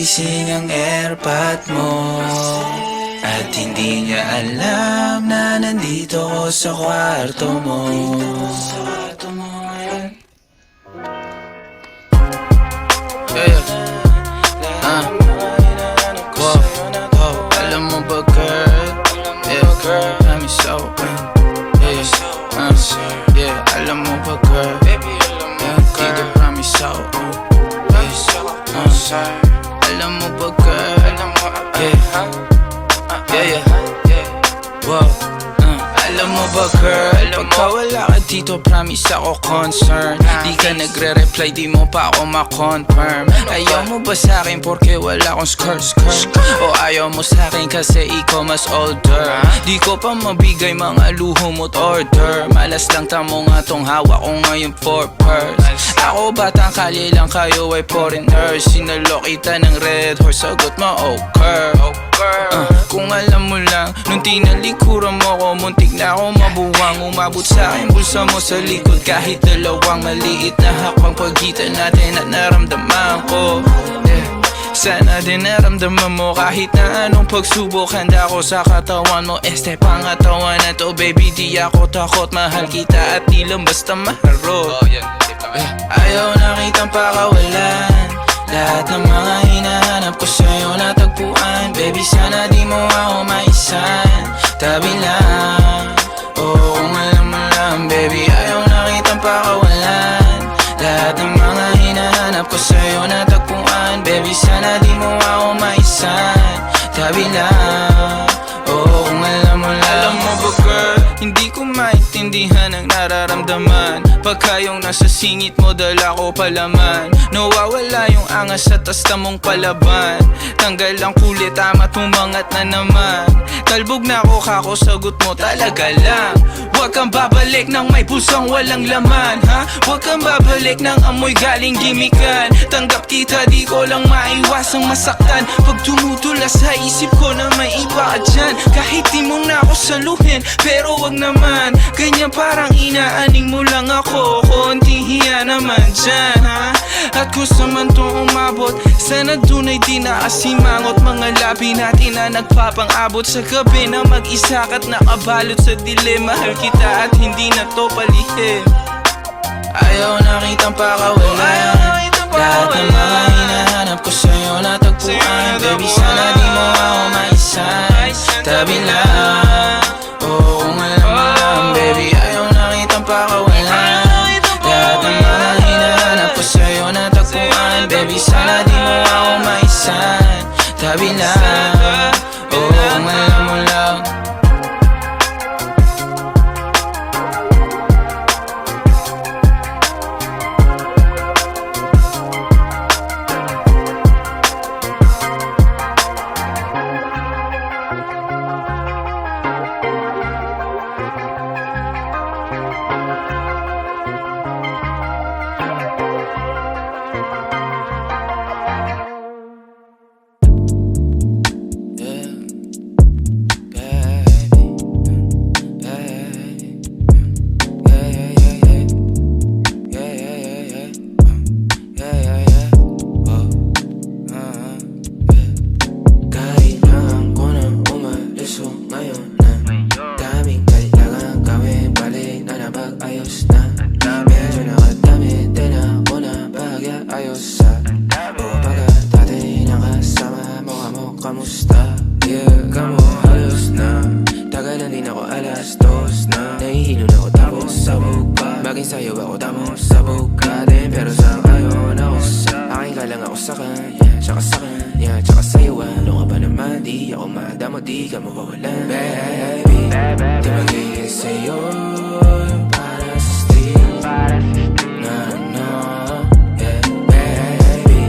nagising ang airpot mo at hindi niya alam na nandito ko sa kwarto mo. Alam mo ba girl? Girl, I'm so alam mo ba girl? Dito promise ako. Alam mo ba girl? Alam mo ba girl? Pagka wala ka dito promise ako concern. Di ka nagre-reply, di mo pa ako ma-confirm. Ayaw mo ba sa'kin porque wala akong skirt? O ayaw mo sa'kin kasi ikaw mas older? Di ko pa mabigay mga luho mo't order. Malas lang tamo nga tong hawak ko ngayon for purse. Ako batang kali lang, kayo ay foreigners. Sinalo kita ng red horse, sagot mo okay. Kung alam mo lang, nung tinalikuran mo ko, muntik na ako mabuwang. Umabot sa'kin bulsa mo sa likod, kahit dalawang maliit na hakbang pagitan natin at naramdaman ko. Sana din naramdaman mo kahit na anong pagsubok. Handa ko sa katawan mo, este pangatawan na to. Baby di ako takot, mahal kita at di lang basta maharot. Ayaw na kitang pakawalan, lahat ng mga hinahanap ko sa'yo natagpuan. Baby sana di mo ako maisan, tabi lang. Oo kung alam mo lang baby, ayaw na kitang pakawalan, lahat ng mga hinahanap ko sa'yo natagpuan. Baby sana di mo ako maisan, tabi lang. Oo kung alam mo lang. Alam mo ba girl, hindi ko maintindihan ang nararamdaman pagka yung nasa singit mo dala ko palaman. Nawawala yung angas sa tasta mong palaban. Tanggal ang kulit, tama't umangat na naman. Talbog na ako kako, sagot mo talaga lang. Huwag kang babalik nang may pusang walang laman, ha? Huwag kang babalik nang amoy galing gimikan. Tanggap kita, di ko lang maiwasang masaktan. Pag tumutula sa isip ko na may iba ka dyan, kahit di mo na ako saluhin, pero wag naman ganyan, parang inaaning mo lang ako. Konting hiya naman dyan, ha? At kung saan man to umabot, sana dunay di naasimangot. Mga labi natin na nagpapang-abot sa gabi na mag-isa ka't nakabalot sa dilim. Mahal kita at hindi na to palihim. Ayaw na kitang pakawalan, lahat ng mga hinahanap ko sa'yo natagpuan. Baby sana di mo ako maisan, tabi lang. Oo kung alam mo lang baby, ayaw na kitang pakawalan, lahat ng mga hinahanap ko sa'yo natagpuan. Baby sana di mo ako maisan, tabi lang. Oo kung alam mo lang. Bagay sa'yo ako tamo, sabog ka din. Pero sa ngayon ako sa akin ka lang ako sa kanya, tsaka sa kanya, tsaka sa'yo. Ano ka ba naman, di ako madamo, di ka mawawalan. Baby, di magiging sa'yo yung para sa street. No, no, yeah, baby.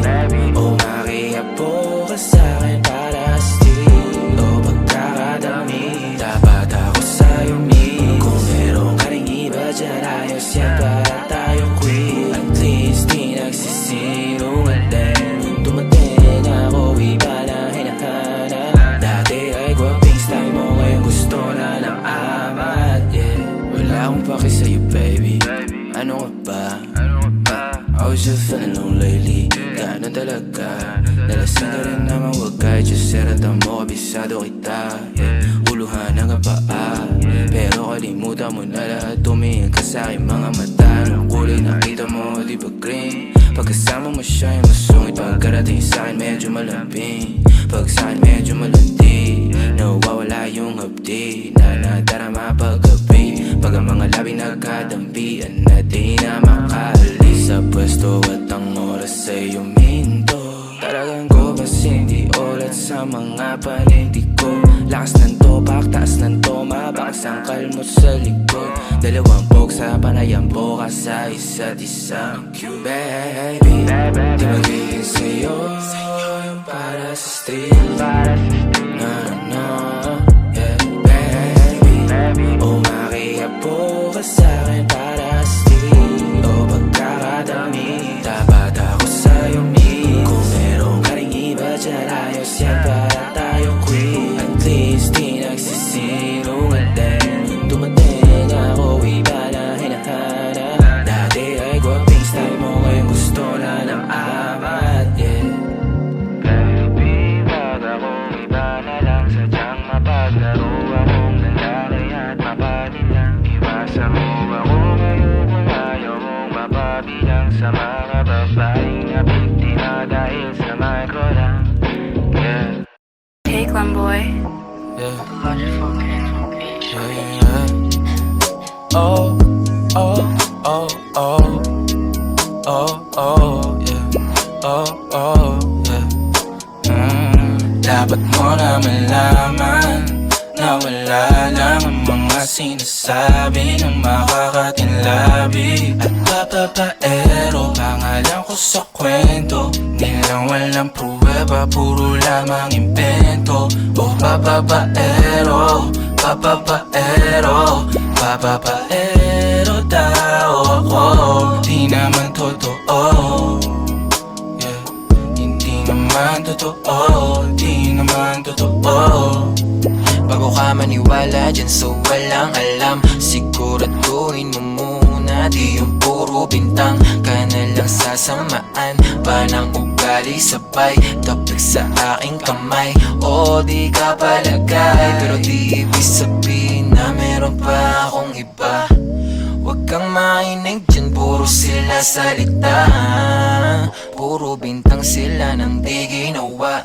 O makiapo ka sa'kin para sa street. O pagkakadami, dapat ako sa'yo meet. Kung meron ka rin iba dyan, ayos yan para tayo quit. At least di nagsisinungaling. Dumating ako, iba na hinahanap. Dati ay gwaping style mo, ngayon gusto na ng amat, yeah. Wala akong paki sa'yo baby, ano ka was just feeling low lately. Ganun talaga. Nalasing ka rin naman, wag kahit just seratan mo, kabisado kita. Uluhan ang kapaa, pero kalimutan mo na lahat. Tumingin ka sa aking mga mata. Anong kulay nakita mo, di ba green? Pagkasama mo siya yung masungit. Pagkarating sa'kin medyo malambing. Pag sa'kin medyo malandi, nawawala yung hapdi na nadarama paggabi. Pag ang mga labi nagkadampian na di na makaalis sa pwesto at ang oras ay uminto. Talagang ko kasi hindi ulat sa mga panindig ko. Lakas ng topak, taas ng toma, bakas ang kalmot sa likod. Dalawang pok sa panayang boka sa isa't isa. Baby, di magiging sa'yo yung para sa street. No, no, yeah, baby. Umakiapo ka sa'kin para sa street. O pagkakadami, dapat ako sa'yo meet. Kung meron ka rin iba dyan, ayos yan para tayo quit. At least di nagsisinungaling. Dumating ako, iba na hinahanap. Dati ay gwaping style mo, ngayon gusto na ng amat, yeah. Baby, wag akong iba na lang. Sadyang mapaglaro akong lalaki at mapanin lang. Iwasan mo ako ngayon kung ayaw mong mapabilang sa mga babaeng na biktima dahil sa micro lang. Yeah. Hey, Glenboy. Yeah. Wonderful candy. Yeah. Oh, oh, oh, oh. Oh, oh, yeah. Oh, oh, yeah. Dapat mo na malaman na wala lang ang mga sinasabi ng makakatinlabi. At papapaero, pangalan ko sa kwento. Nilang walang pruweba, puro lamang invento. O papapaero, papapaero, papapaero daw ako. Di naman totoo, yeah. Hindi naman totoo, di naman totoo. Bago ka maniwala dyan so walang alam, siguraduhin mo muna di yung puro bintang ka na lang sasamaan pa ng ugali sabay tapik sa aking kamay. O di ka palagay, pero di ibig sabihin na meron pa akong iba. Huwag kang mainig dyan, puro sila salita. Puro bintang sila nang di ginawa.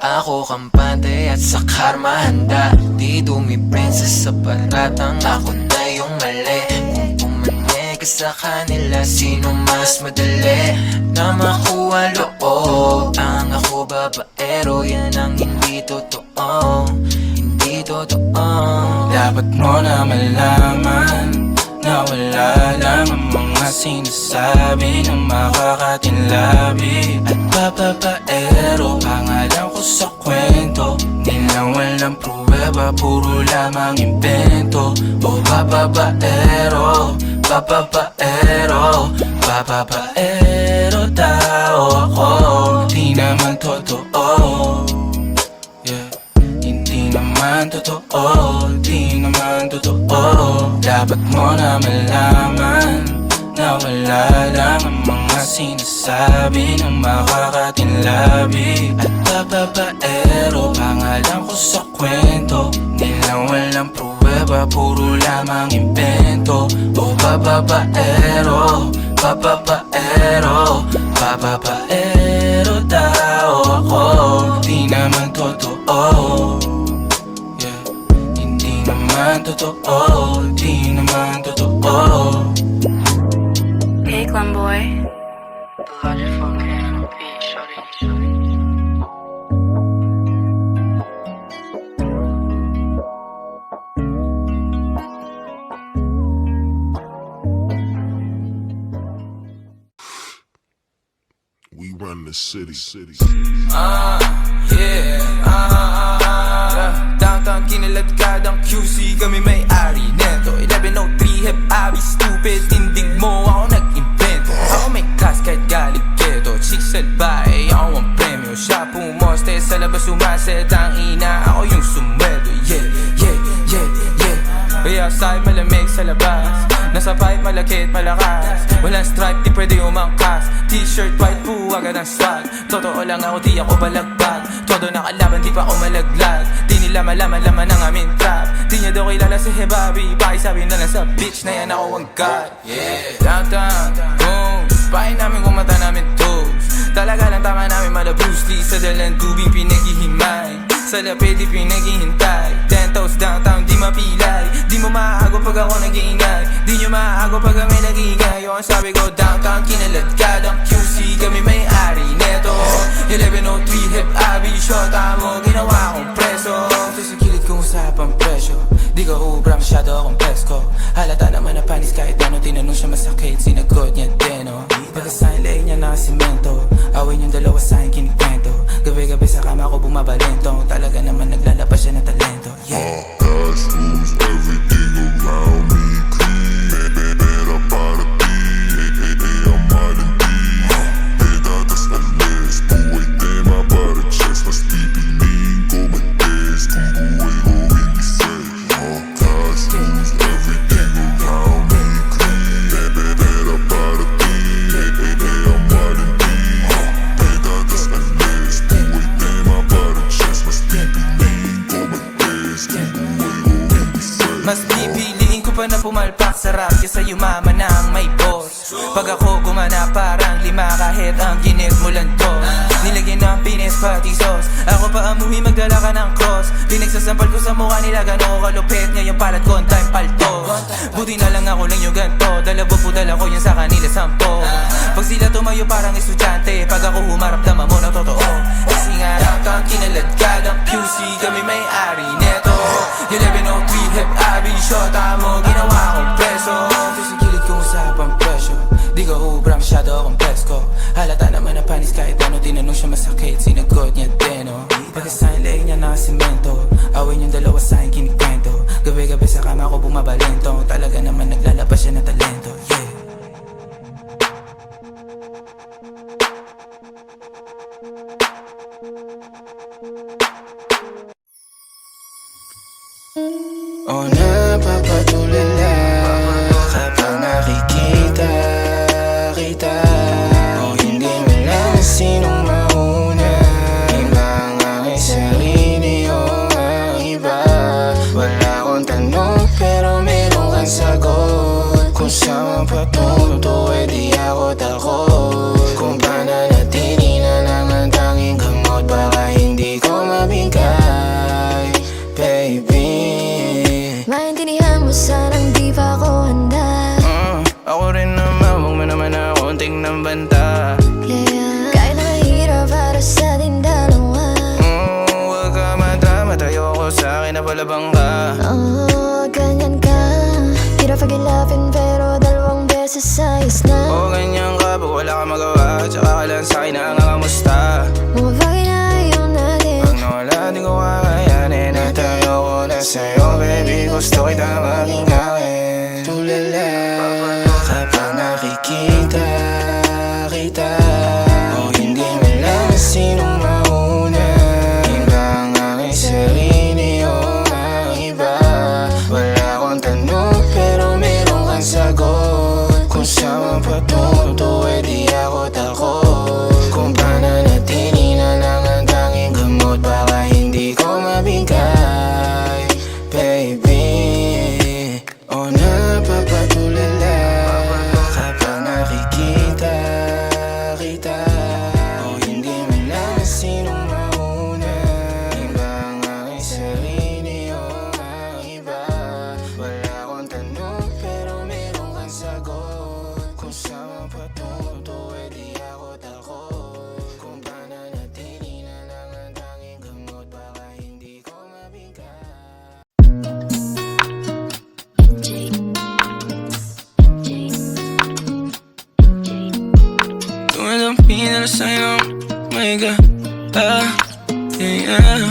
Ako kampante at sa karma handa. Di dumipensa sa paratang ako na yung mali. Kung pumane ka sa kanila, sino mas madali na makuha loob? Ang ako babaero, yan ang hindi totoo. Hindi totoo. Dapat mo na malaman na wala lang ang mga sinasabi ng makakatinlabi. At papapaero, pangalan ko sa kwento. Nilang walang pruweba, puro lamang invento. O papapaero, papapaero, papapaero daw ako. Di naman totoo, yeah. Hindi naman totoo, di naman totoo. Dapat mo na malaman na wala lang ang mga sinasabi ng makakatinlabi. At papapaero, pangalan ko sa kwento. Nilang walang pruweba, puro lamang invento. O papapaero, papapaero, papapaero daw ako. Di naman totoo, yeah. Hindi naman totoo, di naman totoo. Hey, Glenboy. Wonderful candy. Shorty. We run the city. Downtown kinaladkadang QC, kami may-ari neto. 1103 hep abi stupid, tindig mo ako nag-invento. Ako may class kahit galit keto, chicksel bae, ako ang premyo. Siya pumoste sa labas umaset, ang ina ako yung sumweldo. Yeah. Kaya outside malamig sa labas, sa pipe, malakit, malakas. Walang stripe, di pwede umangkas. T-shirt, white, buwaga ng swag. Totoo lang ako, di ako balagbag. Todo nakalaban, di pa ako malaglag. Di nila malaman laman ang aming trap. Di niya daw kilala si Hebabi. Pakisabi na lang sa bitch na yan ako ang God. Downtown, boom. Pahin namin kung mata namin toes. Talaga lang tama namin mala Bruce Lee. Sa dalang tubig pinaghihimay. Sa lapid di pinaghihintay. 10 toes downtown di mapilay. Di mo maago pag ako nag-iingay. Di nyo maago pag kami nag-iingay. O ang sabi ko downtown kinalad ka ng QC. Kami may-ari neto 1103 hip abi. Shota mo ginawa kong preso. Ito sa kilid kong usapang presyo. Di ka ubra masyado akong presko. Halata naman na panis kahit ano. Tinanong siya masakit sinagot niya din o. Pagkasahin lay niya na simento. Awin yung dalawa sa'kin kinikwento. Gabi-gabi sa kama ko bumabalento. Talaga naman naglalabas siya ng talento. Cash rules everything around me. Clean, pera para ti. Ang malandi. Pedatas alis. Buhay tema para chest. Mas pipiliin ko mag-test. Kung buhay ko hindi safe. Cash rules everything around me. Clean, pera para ti. Ang malandi. Pedatas alis. Buhay tema para chest. Mas pipiliin ko mag-test. Kung buhay ko hindi safe. Mas pipiliin ko pa na pumalpak sa rap kesa yumaman na ang may boss. Pag ako gumana parang lima kahit ang ginit mo lang to. Nilagyan ng pinis pati sauce. Ako pa amuhi magdala ka ng cross. Pinagsasampal ko sa mukha nila gano'n ko kalupit. Ngayon palat ko on time paltos. Buti na lang ako lang yung ganto. Dalawa po dala ko yun sa kanila 10. Pag sila tumayo parang estudyante. Pag ako humarap naman mo na totoo. Kasi nga downtown kinalad ka ng QC. Kami may-ari neto 1103 hip abi. Shota mo ginawa kong preso. Ito sa gilid kong usapang presyo. Di ka ubra masyado akong presko. Halata naman na panis kahit ano. Tinanong siya masakit sinagot niya din o. Pagkasahin lay niya na simento. Awin yung dalawa sa'kin kinikwento. Gabi-gabi sa kama ko bumabalento. Talaga naman naglalabas siya ng talento. Yeah. O napapatulala kapag nakikita kita. O hindi malaman sinong mauna. Iba ang aking sarili o ang iba. Wala akong tanong pero meron kang sagot. Kung saan patunto eh di ako takot. Kung pananatili na lang ang tanging gamot. Baka hindi ko mabigay, baby. Maintindihan mo sanang di pa ako handa. Ako rin naman, huwag mo naman na konting ng banta. Yeah, kahit nakahirap para sa ating dalawa. Huwag ka madrama, tayo ako sa akin na palabang ka. Ganyan ka. Hirap pag-ilapin pero dalawang beses ayos na. Ganyan ka, pag wala ka magawa. Tsaka ka lang sa akin na nga kamusta. Mga bagay na ayaw natin. Pag nawala, di ko kakayanin. At ayoko na sa'yo, baby. Gusto kita maging gawin. Tulala kapag nakikita kita. O hindi malaman sinong mauna. Iba ang aking sarili o ang iba. Wala akong tanong pero meron kang sagot. Kung saan patunto eh di ako takot. Kung pananatili na lang ang tanging gamot. Baka hindi ko mabigay, baby. O napapatulala kapag nakikita kita. O hindi malaman sinong mauna. Iba ang aking sarili o ang iba. Wala akong tanong pero meron kang sagot. Kung saan patunto eh di ako takot. Kung pananatili na lang ang tanging gamot. Baka hindi ko mabigay. Tumadampi na sa'yo, my God. Yeah.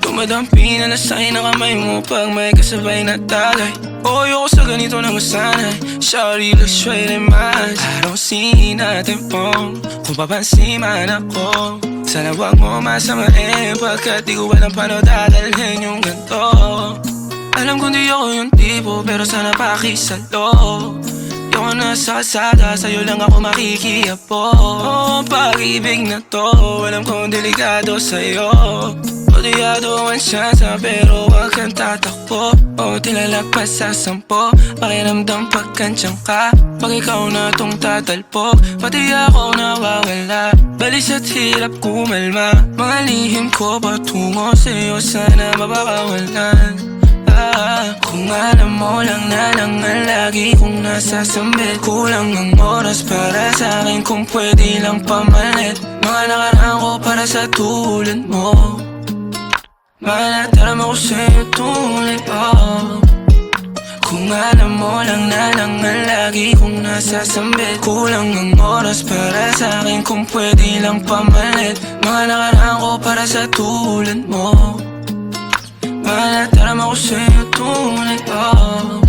Tumadampi na sa'yo na kamay mo pag may kasabay na tagay. Ayoko sa ganito na masanay. Sorry, look straight in my eyes. I don't see nothing wrong kung papansin man ako. Sana wag mo masamain pagkat di ko alam paano dadalhin yung ganito. Alam kong di ako yung tipo, pero sana pakisalo. Di ako nasa kalsada, sa'yo lang ako makikiapo. Oh, pag-ibig na to, alam kong delikado sa'yo. Odiyado ang siyansa, pero wag kang tatakbo. O tilalagpas sa 10, pakiramdam pagkansyang ka. Pag ikaw na tong tatalpo, pati ako nawawala. Balis at hirap kumalma, mga lihim ko patungo sa'yo, sana mabakawalan. Kung alam mo lang na lagi kong nasasambit. Kulang ang oras para sa akin, kung pwede lang pamalit. Mga nakaraan ko para sa tulad mo, malataram ako sa'yo tunay, oh. Kung alam mo lang na lagi kong nasasambit. Kulang ang oras para sa akin, kung pwede lang pamalit. Mga nakaraan ko para sa tulad mo, malataram ako sa'yo tunay, oh.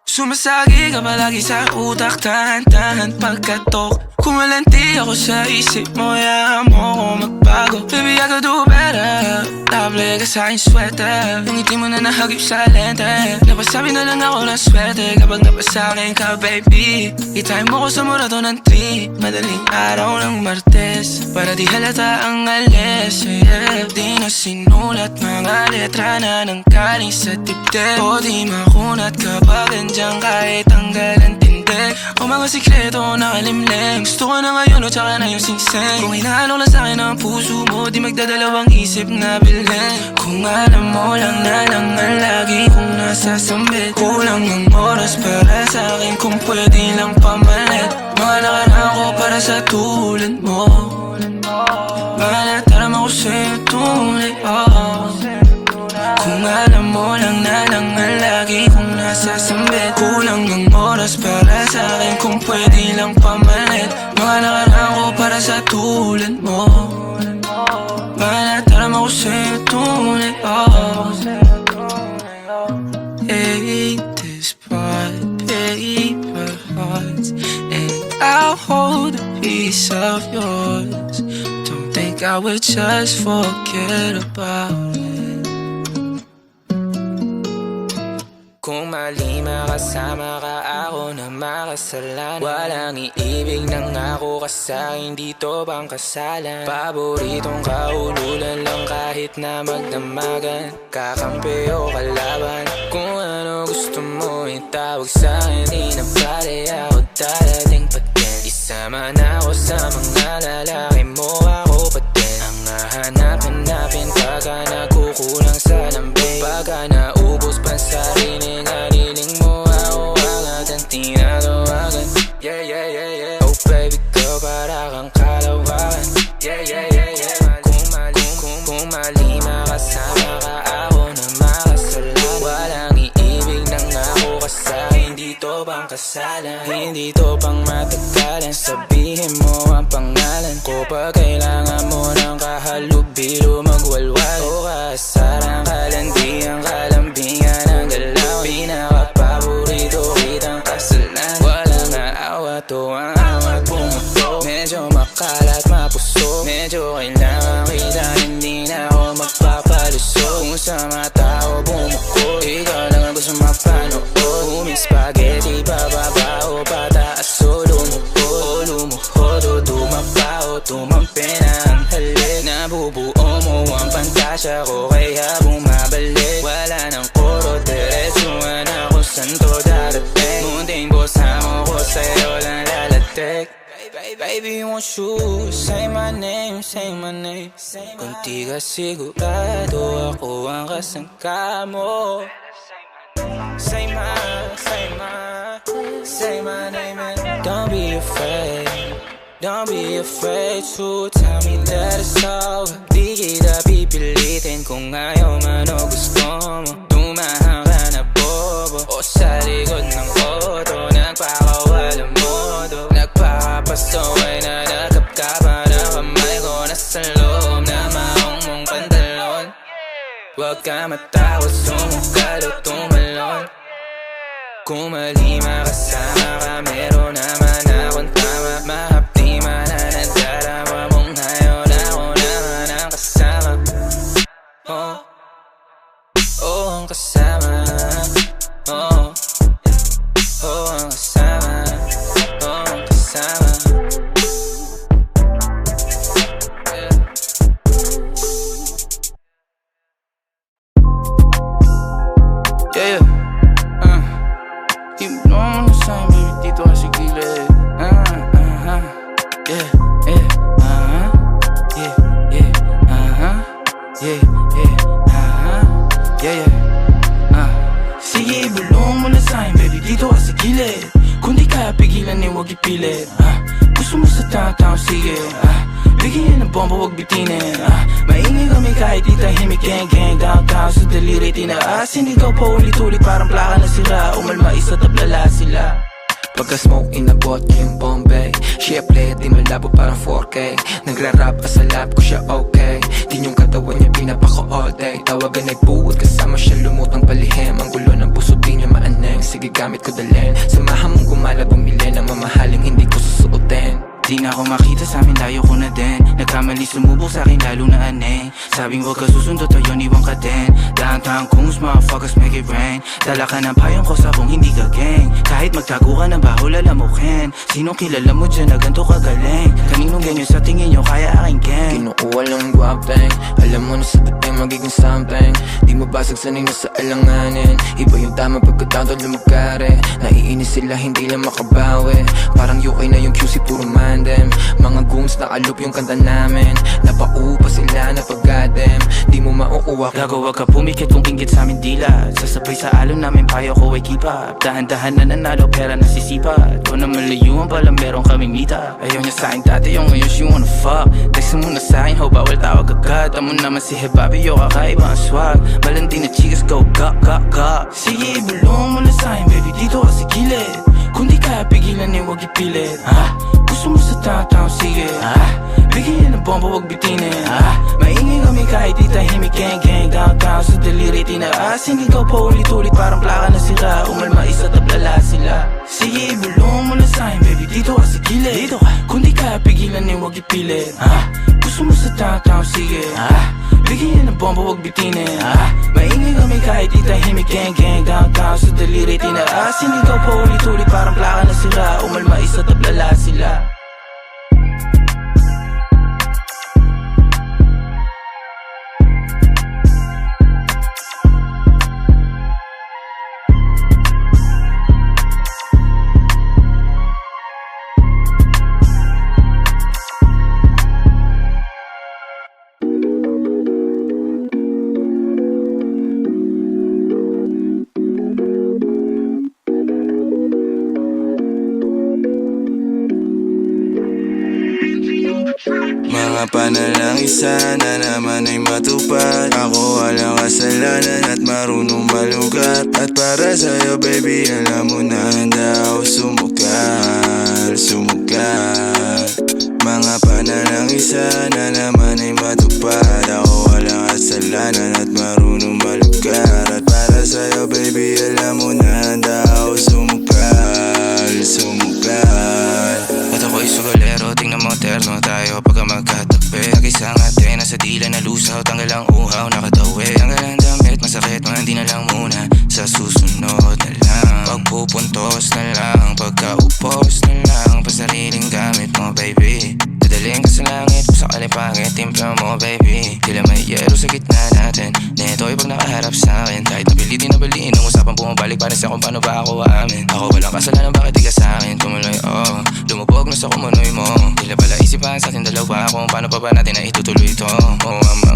Sumasagi ka palagi sa utak, tahan-tahan pagkatok. Kumalanti ako sa isip mo, hayaan mo ako magbago. Baby, I could do better. Table ka sa aking sweater, yung ngiti mo na nahagip sa lente. Napasabi na lang ako ng swerte kapag napasakin ka, baby. Itime mo ko sa murato ng 3, madaling araw ng Martes, para di halata ang alis, yeah. Di na sinulat mga letra na nanggaling sa dibdib. O di makunat kapag andyan kahit tanggal ang tindig. O mga sikreto nakalimlim, gusto ko na ngayon o tsaka na yung singsing. Kung hinahanok lang sa'kin ang puso mo, di magdadalawang isip na bilhin. Kung alam mo lang na lagi kong nasasambit. Kulang ang oras para sa'kin, kung pwede lang pamalit. Mga nakaraan ko para sa tulad mo, malataram ako sa'yo tunay, oh. Kung alam mo lang na lagi kong nasasambit. Kulang ang oras para sa'kin, kung pwede lang pamalit. Mga nakaraan ko para sa tulad mo, malataram ako sa'yo tunay, oh. Hate this part, paper hearts, and I'll hold a piece of yours. Don't think I would just forget about it. Kung mali makasama ka, ako na makasalanan. Walang iibig ng ako ka sa'kin, dito bang kasalan? Paboritong kaululan lang kahit na magdamagan. Kakampi o kalaban, kung ano gusto mo itawag sa'kin. Di na pare ako darating pa din. Isama na ako sa mga lalaki mo, ako pa din. Ang hahanap-hanapin pagka nagkukulang sa lambing. Pagka naubos pa sarili, haliling mo ako agad ang tinatawagan. Yeah, yeah, yeah, yeah. Oh baby girl, para kang kalawakan. Yeah, yeah, yeah, yeah. Kung mali makasama ka, ako na makasalanan. Walang iibig ng ako ka sa'kin, dito bang kasalan? Hindi to pang matagalan, sabihin mo ang pangalan ko. Pag kailangan mo ng kahalubilo, magwalwal o kasaran, kalandian, kalambingan ang galaw. Pinaka-paborito kitang kasalan. Walang aawa to ang awat pumutok. Medyo makalat mapuso, medyo kailangan kita, hindi na ako magpapalusot. Kung sa mata ko bumukod, ikaw lang ang gusto mapanood. Huming spaghetti, pababa o pataas o lumuhod. O lumuhod o tumapa o tumampi na ang halik. Nabubuo mo ang pantasya ko, kaya bumabalik. Wala nang koro, diretsuhan ako saan to darating. Munting bosa mo ko, sa'yo lang lalatik. Baby, won't you say my name, say my name. Kung di ka sigurado, ako ang kasangka mo. Say my name and don't be afraid. Don't be afraid to tell me that it's over. Di kita pipilitin kung ayaw man o gusto mo. Tumahan ka na bobo o sa likod ng auto, nagpakawalang modo. Nagpapasaway na nakapkapa na kamay ko, nasa loob na maong mong pantalon. Huwag ka matakot, sumukal o tumalon. Kung mali makasama ka, meron naman akong tama. Mahapdi man na nadarama mong ngayon, ako naman ang kasama. Oh, ang kasama. Di mo naman nasahin baby dito ka sa gilid. Yeah, yeah, yeah, yeah, yeah, yeah, yeah, sige, ibulong mo na sa'kin, baby, dito ka sa gilid. Kung di kaya pigilan, huwag ipilit. Gusto mo sa tao-tao, sige. Bigyan ng bomba, huwag bitinin. Maingay kami kahit di tahimik. Gang-gang, downtown sa daliri tinaasin. Ikaw pa ulit-ulit, parang plaka na sila. Umalma isa, tablala sila. Pagka-smoke inabot yung Bombay. Siya play at di malabo parang 4K. Nagra-rap sa lab ko siya okay. Din yung katawan niya pinapako all day. Tawagan ay buwad kasama siya lumutang palihim. Ang gulo ng puso di niya maaneng. Sige gamit ko dalhin. Samahan mong gumala bumili ng mamahaling hindi ko susuotin. Di na ako makita sa'min, layo ko na din. Nagkamali sumubok sa'kin lalo na aneng. Sabing huwag ka susundo tayo, iwan ka din. Downtown Coons, motherfuckers make it rain. Dala ka ng payong ko sa kung hindi ka gang. Kahit magtago ka ng baho, lalamukin. Sinong kilala mo dyan na ganito kagaling? Kaninong ganyan sa tingin nyo, kaya aking gang. Kinukuha lang ang guwapeng. Alam mo na sa dating magiging something. Di mabasag sanay na sa alanganin. Iba yung tama pagkatawad lumagkari. Naiinis sila, hindi lang makabawi. Parang UK na yung QC, puro man them. Mga goons na alup yung kanta namin. Napaupa sila na pag-gadem. Di mo mauuwa. Gago, wag ka pumikit kung inggit sa amin dila. Sasabay sa alon namin, payo ko ay keep up. Dahan-dahan na nanalo, pera nasisipat. Kung na malayuan pala meron kaming mita. Ayaw niya sa'kin dati, yung ngayon she wanna fuck. Text mo na sa'kin, ho, bawal tawag agad. Amo naman si Hebabi, yo, kakaiba ang swag. Malandi na chicas, go, ga. Sige, ibulong mo na sa'kin, baby, dito ka sa gilid. Kung di kaya pigilan, huwag ipilit. Gusto mo sa tao-tao, sige. Bigyan ng bomba, huwag bitinin. Maingay kami kahit di tahimik. Gang-gang, downtown sa daliri tinaasin. Ikaw pa ulit-ulit, parang plaka na sila. Umalma isa, tablala sila. Sige, ibulong mo na sa'kin, baby, dito ka sa gilid. Kung di kaya pigilan, huwag ipilit. Gusto mo sa tao-tao, sige. Bigyan ng bomba, huwag bitinin. Maingay kami kahit di tahimik. Gang-gang, downtown sa daliri tinaasin. Ikaw pa ulit-ulit, parang plaka na sila. Umalma isa, tablala sila. Mga panalangin sana naman ay matupad. Ako walang kasalanan at marunong malugat. At para sa'yo baby alam mo na handa ako sumugal. Mga panalangin sana naman ay matupad. Ako walang kasalanan at marunong malugat. At para sa'yo baby alam mo na handa ako sumugal. At ako'y sugalero, tingnan mo terno tayo pagka magkatabi. Nag-isang ate, nasa dila na lusaw, tanggal ang uhaw, nakatawi. Tanggal ang damit, masakit, mga hindi na lang muna. Sa susunod na lang, pagpupuntos na lang, pagkaupos na lang, pasariling gamit mo baby. Dadaling ka sa langit, kung sakali pangit, timpla mo baby. Tila may yero sa gitna natin, neto'y pag nakaharap sa'kin. Kahit napilitin na baliin, ang usapang bumabalik, parang siya kung paano ba ako aamin. Ako walang kasalanan, bakit di ka sa'kin tumuloy, lumubog na sa kumunoy mo. Tila pala isipan sa ating dalawa, kung paano pa ba natin na itutuloy ito. Ang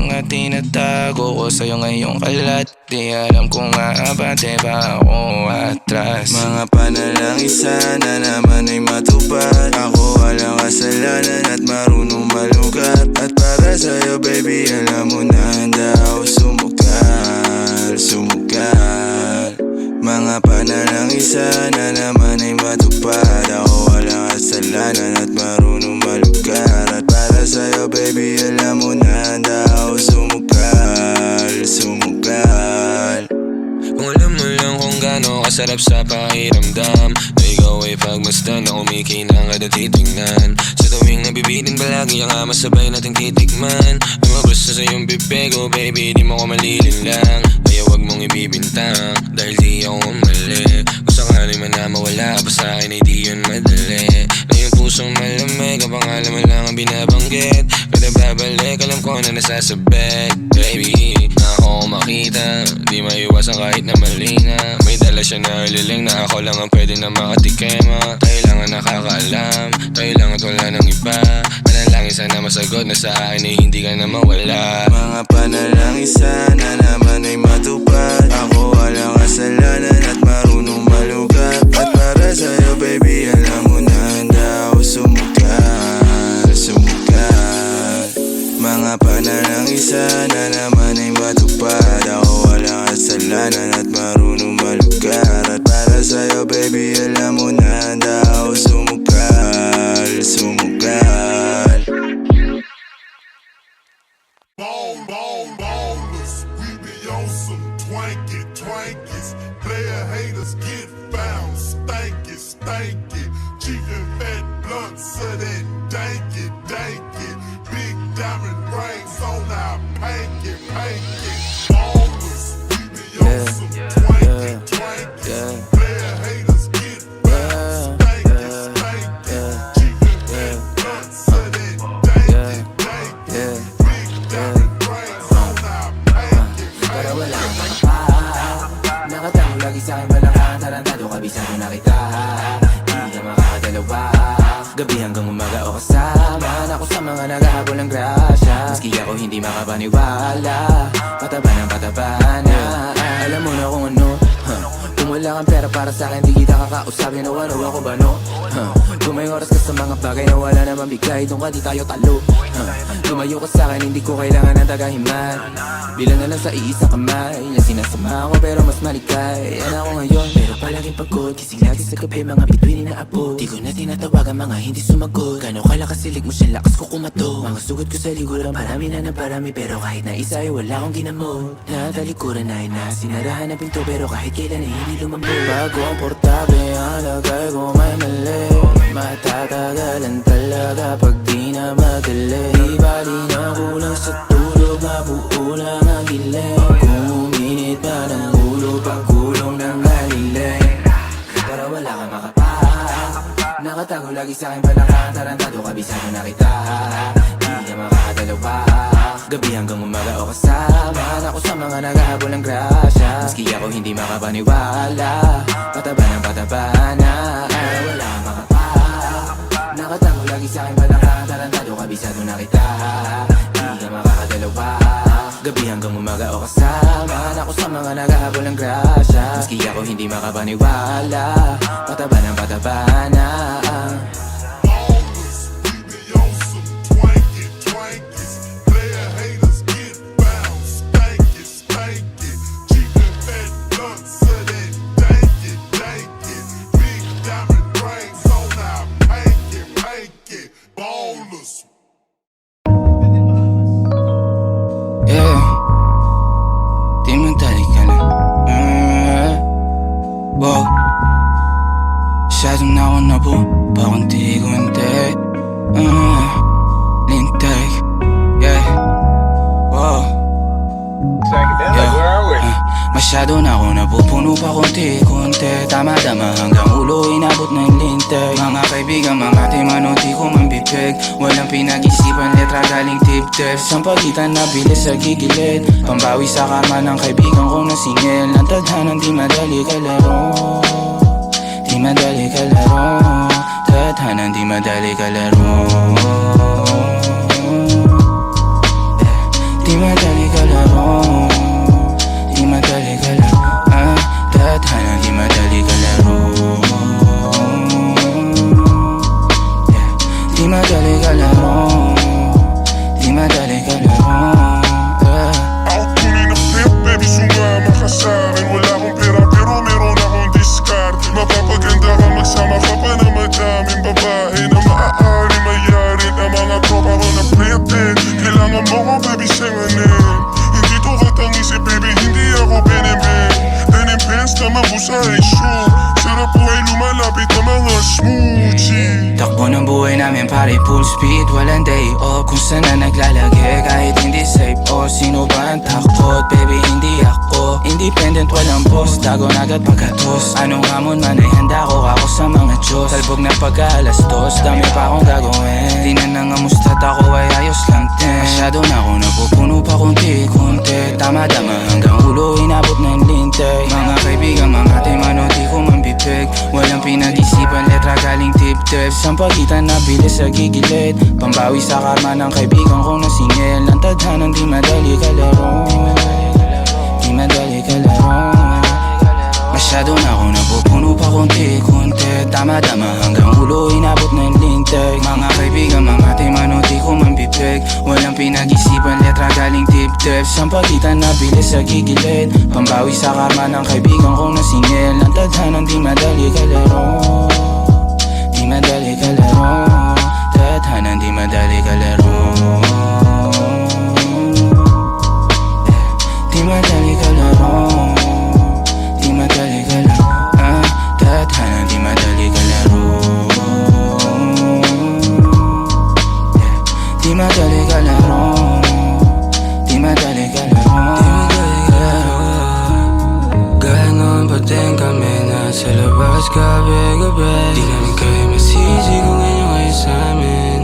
mga tinatago ko sa'yo ngayong kalat. Di alam kung aabante ba ako atras. Mga panalangin sana naman ay matupad. Ako walang kasalanan at marunong malugat. At para sa'yo baby alam mo na handa ako sumugal. Mga panalangin sana naman ay matupad. Ako walang kasalanan at marunong malugat. At para sa'yo baby alam mo na handa ako sumugal. Kung alam mo lang kung gaano kasarap sa pakiramdam na ikaw ay pagmasdan na kumikinang at titignan. Sa tuwing nabibitin palagi ang masabay nating titikman. Lumabas na sa iyong bibig, oh baby, di mo ko malilin lang. Kaya wag mong ibibintang, dahil di ako mali. Kung sakali man na mawala pa sa akin ay di yun madali. Na yung pusong malamig, ang pangalan mo lang ang binabanggit. Kada babalik, alam ko na nasasabit, baby. Ako makita, di maiwasan kahit na mali na. May dala siya na ililing na ako lang ang pwede na makatikema. Kailangan nakakaalam, kailangan wala ng iba. Panalangin sana masagot na sa akin ay hindi ka na mawala. Mga panalangin sana naman ay matupad. Ako walang kasalanan at marunong malugat. At para sa'yo baby alam mo na handa ako sumukat, sumukat. Mga panalangin sana naman ay matupad. Ako walang kasalanan at marunong malugat. At para sa'yo baby alam mo na handa ako sumukat, sumukat. Ballers, we be on some twankies. Player haters get found, stanky. Chicken fat blunts, so that danky. Big diamond rings on our panky. Ballers, we be on some twankies. Player haters get found, stanky. Chicken fat blunts, so that danky. Big diamond rings on our panky. Para wala kang makapahan, nakatago lagi sa'kin balakang. Tarantado, kabisado na kita, hindi ka makakadalawa. Gabi hanggang umaga o kasama ako sa mga naghahabol ng grasya. Maski ako hindi makapaniwala, pataba ng pataba na. Alam mo na kung ano, kung wala kang pera para sa'kin, di kita kakausapin o ano ako ba no? Kung may oras ka sa mga bagay na wala naman bigay, doon ka di tayo talo. Lumayo ka sa'kin, hindi ko kailangan ng tagahiman. Bilang na lang sa iisang kamay, yan sinasama ko pero mas malikay. Yan ako ngayon, pero palaging pagod. Gising lagi sa gabi, mga bituin na abot. Di ko na tinatawagan, mga hindi sumagot. Gano'n kalakas silig mo siya, lakas ko kumato. Mga sugot ko sa liguran, parami na ng parami. Pero kahit na isa ay wala akong ginamot. Natalikuran ay sinarahan na pinto, pero kahit kailan ay hindi lumambot. Bago ang portabe, ang lagay ko may mali. Matatagalan talaga pag di na madali. Di bali na kulang sa tulog, mabuo lang ang giling. Kung uminit pa ng ulo, pagkulong ng haliling. Para wala kang makapahan, nakatago lagi sa'kin balakang. Tarantado, kabisado na kita, hindi ka makakadalawa. Gabi hanggang umaga o kasama ako sa mga naghahabol ng grasya. Maski ako hindi makapaniwala, pataba ng pataba na. Para wala kang makapahan, nakatago lagi sa'kin balakang. Tarantado, kabisado na kita, hindi ka makakadalawa. Gabi hanggang umaga o kasama ako sa mga naghahabol ng grasya. Maski ako hindi makapaniwala, pataba ng pataba na. Ballers, we be on some twankies. Player haters get found, stanky. Chicken fat blunts, so that danky. Big diamond rings on our panky. Ballers. Yeah, di madali ka na. Wow, masyadong na ako nabu, pakunti-kunti. Lintag, yeah. Wow, masyado na ako napupuno pa konti-konti. Tama-tama hanggang ulo inabot ng lintag. Mga kaibigan, mga timano, di ko man bibig. Walang pinag-isipan, letra galing tip-tip. Sa pagitan na bilis sa gigilid, pambawi sa karma ng kaibigan kong nasingil. Ang tadhanang di madali kalaro, di madali kalaro. Tadhanang di madali kalaro, di madali kalaro. Di madali kalaro, tadhanang di madali kalaro. Di madali kalaro, di madali kalaro. Ako tunay na flip, baby, sumama ka sa'kin. Wala akong pera pero meron akong discard. Mapapaganda ka, magsama ka pa na madaming babae na maaari mayarin. Ang full speed, walang day off. Kung saan na naglalagi kahit hindi safe. O sino ba ang takot? Baby, hindi ako independent, walang boss. Dago na agad pagkatos. Anong hamon man ay handa ko ako sa mga Diyos. Talbog na pagka-alas dos, dami pa akong gagawin. Di na nangamusta't ako ay ayos lang din. Masyado na ako napupuno pa konti-konti. Tama-tama hanggang ulo inabot ng lintay. Mga kaibigan, mga timano, di ko man bibig. Walang pinag-isipan, letra galing tip-tip. Sampagitan na bilis sa gigilid. Pambawi sa karma ng kaibigan ko na singil. Ang tadhanang di madali kalaro. Di madali kalaro. Masyado na ako napupuno pa konti-konti. Tama-tama hanggang ulo inabot ng lintay. Mga kaibigan, mga timano, di ko man bibig. Walang pinag-isipan, letra galing tip-tip. Sampagitan na bilis sa gigilid. Pambawi sa karma ng kaibigan kong nasingil. Ang tadhanang di madali kalaro. Di madali kalaro. Tadhanang di madali kalaro. Di madali kalaro. Di madali kalaro. Tadhanang di madali kalaro. Di madali kalaro. Di madali kalaro. Ganon pa din kami nasa labas gabi-gabi. Di namin kayo masisi kung ganyan kayo sa'min.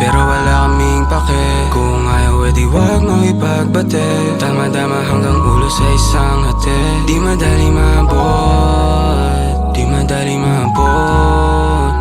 Pero wala kaming pake. Kung ayaw edi wag mo ipagbate. Tama-tama hanggang ulo sa isang hati. Di madali maabot. Di madali maabot.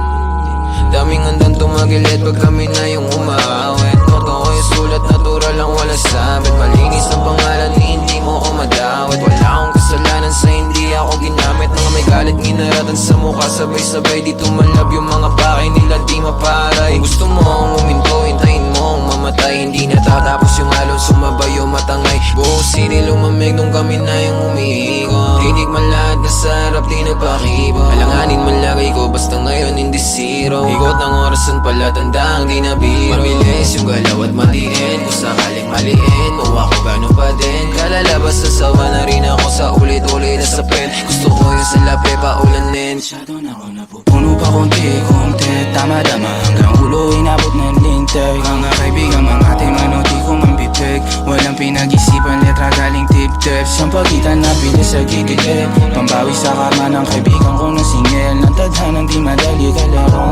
Daming handang tumagilid pag kami na yung umawit. Noto ko yung sulat, natural lang wala sabit. Malinis ang pangalan, hindi mo ko madawit. Wala akong kasalanan sa hindi ako ginamit. Mga may galit, ginaratan sa mukha. Sabay-sabay di tumalab yung mga pakay nila di maparay. Kung gusto mo akong uminto, hintayin mo akong mamatay. Hindi natatapos yung halo, sumabay yung matangay. Buong sini lumamig nung kami na yung umiigo. Tinig man lahat na sa harap, di nagpakibo. Alanganin man lagay ko, basta ngayon hindi zero. Ikot ng orasan pala, tandang di na biro. Mabilis yung galaw at matiin. Kung sakaling maliin, mawa ko gano'n pa din. Kalalabas sa sawa na rin ako sa ulit-ulit na sapin. Gusto ko yung sa lape paulanin. Masyado na ako napupuno pa konti-konti. Tama-tama hanggang ulo inabot ng lintay. Mga kaibigan, mga timano, di ko man bibig. Walang pinag-isipan, letra galing tip-tip. Sampagitan na bilis sa gigilid. Pambawi sa karma ng kaibigan kong nasingil. Ang tadhanang di madali kalaro.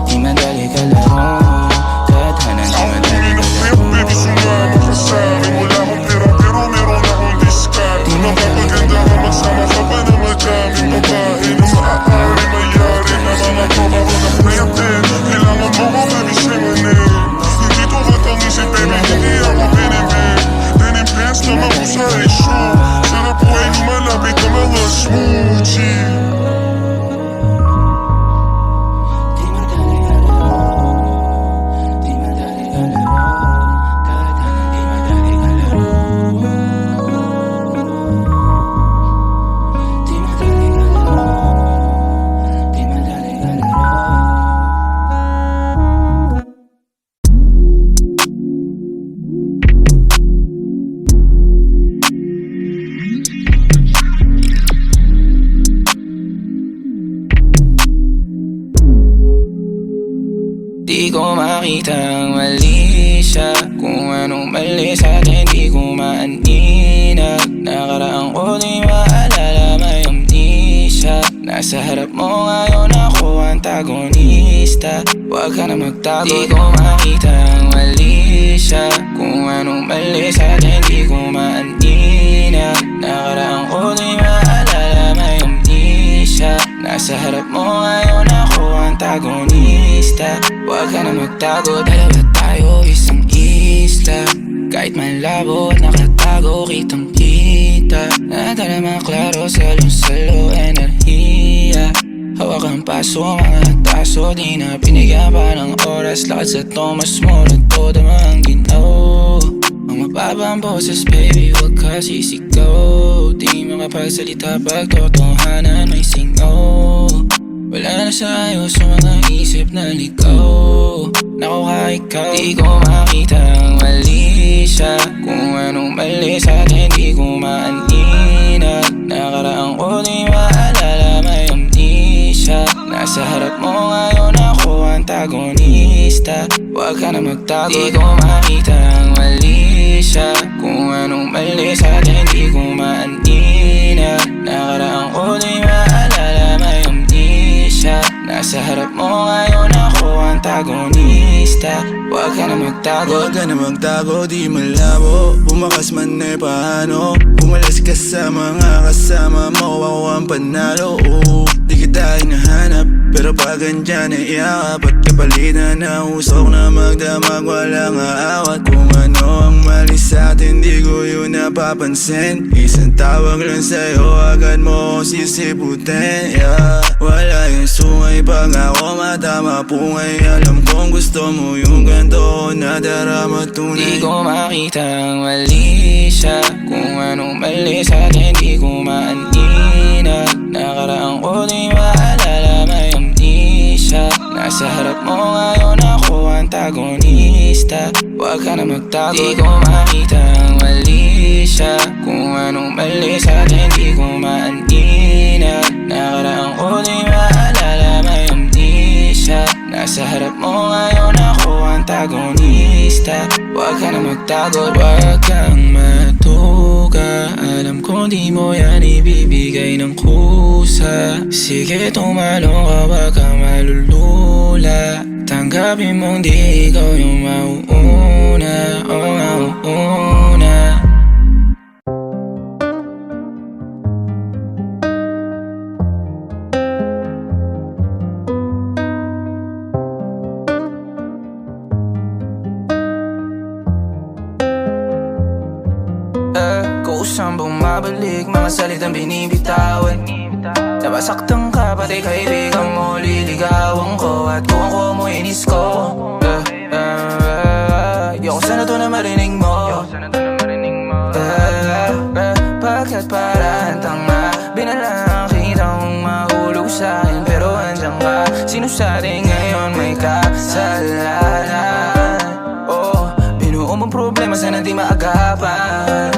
Di madali kalaro. Tadhanang di madali kalaro. Baby, sumama ka sa'kin. Wala akong pera pero meron akong discount. Napapaganda ka, magsama ka pa na madaming babae na maaari mayari na mga tropa ko na pretend. Kailangan mo ko, baby, singanin. Hindi to katangisin, baby, hindi ako pinipin. Denim pants naman ko sa issue. Sarap po ay lumalapit na mga smoothie. Di madali kalaro. Di madali kalaro. Tadhanang di madali kalaro. Di madali kalaro. Di madali kalaro. Di ko makitang mali siya. Kung anong mali sa'tin di ko maaninag. Nakaraang ko di maalala, may amnesia. Nasa harap mo ngayon ako antagonista. Huwag ka na magtago. Di ko makitang mali siya. Kung anong mali sa'tin di ko maaninag. Nakaraang ko di maalala, may amnesia. Nasa harap mo ngayon ako antagonista. Huwag ka na magtago, dalawa tayo isang isla. Kahit malabo at nakatago, kitang kita. Nadala klaro, salo-salo, enerhiya. Hawak ang paso, mga taso. Di na pinigyan pa ng oras. Lakad sa Thomas More, todo mga ginaw. Ang mababa ang boses, baby, huwag ka sisigaw. Di makapagsalita pag totohanan may singaw. Wala na sa ayos sa mga isip na ligaw. Naku ka ikaw, di ko makitang mali siya. Kung anong mali sa'tin di ko maaninag. Nakaraang ko di maalala, may amnesia. Nasa harap mo ngayon ako antagonista. konsyonista. Huwag ka na magtago, di ko makita ang mali siya. Kung anong mali sa'kin di ko maanina. Nakaraan ko di maalala, may amnesia. Nasa harap mo ngayon ako antagonista. Huwag ka na magtago, Huwag ka na magtago, di malabo. Bumakas man eh paano. Umalis ka sa mga kasama mo, ako ang panalo. Di kita hinahanap, pero pag andyan ay iyakap. At kapalitan na usok na magdamag, walang aawat. Kung ano ang mali sa'tin, di ko yun napapansin. Isang tawag lang sa'yo, agad mo sisiputin, yeah. Wala yung sungay pag ako matama pungay. Alam kong gusto mo yung ganito na darama tunay. di ko makita ang mali siya. Kung anong mali sa'kin di ko maanina. Nakaraan ko di maalala, may amnesia. Nasa harap mo ngayon ako antagonista. Huwag ka na magtago, di ko makita ang mali siya. Kung anong mali sa'kin di ko maanina. Nakaraan ko di maalala, may amnesia. Nasa harap mo ngayon ako antagonista. Huwag ka na magtago, huwag kang matuka. Alam ko di mo yan ibibigay ng kusa. Sige tumalong ka, huwag kang malulula. Tanggapin mong di ikaw yung mauuna, mauuna. Kusang bumabalik, mga salitang binibitawan. Napasaktan ka, pati kaibigan mo liligawan ko. At kung ako mo inis ko, ayoko sana to na marinig mo. Bakit parang tanga, binalang kitang mahulog sa'kin, pero andyan ka. Sino sa'tin ngayon may kasalanan? Oh, binuo mong problema, sana di maagapan.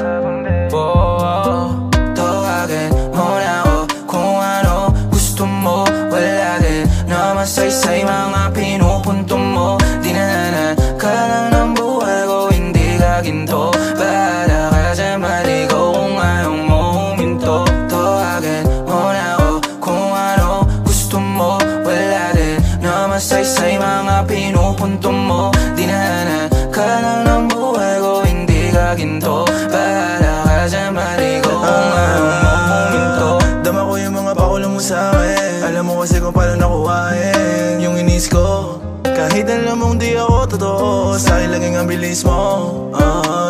Tawagin mo na ako kung ano gusto mo. Wala din naman say mga pinupunto mo. Dinahanan ka lang ng buhay ko, hindi ka ginto. Bahala ka dyan, maligaw kung ayaw mo huminto. Tawagin mo na ako kung ano gusto mo. Wala din naman say mga pinupunto mo. Dinahanan ka lang ng buhay ko, hindi ka ginto. Bahala ka dyan, maligaw kung ayaw mo huminto. Dama ko yung mga pakulo mo sa'kin. Alam mo kasi kung paano nakuhain yung inis ko. Kahit alam mong di ako totoo, sa'kin laging ang bilis mo.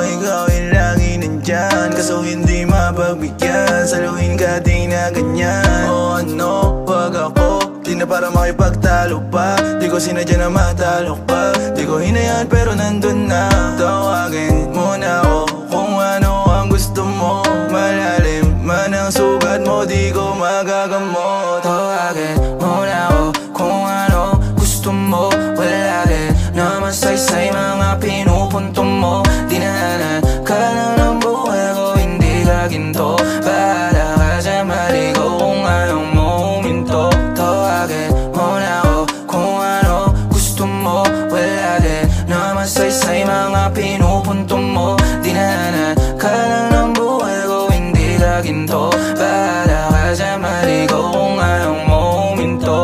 Ikaw yung lagi nandyan, kaso hindi mapagbigyan. Saluhin ka di na ganyan. Ano, wag ako, di na para makipagtalo pa. Di ko sinadya na matalo pa. Di ko hinayaan pero nandun na. Tawagin mo na ako kung ano ang gusto mo. Malalim man ang sugat mo, di ko magagamot. Tawagin mo na ako kung ano gusto mo. Wala din naman say mga pinupunto mo. Dinahanan ka lang ng buhay ko, hindi ka ginto. Bahala ka dyan, maligaw kung ayaw mo huminto. Tawagin mo na ako kung ano gusto mo. Wala din naman say mga pinupunto mo. Dinahanan ka lang ng buhay ko, hindi ka ginto. Bahala ka dyan, maligaw kung ayaw mo huminto.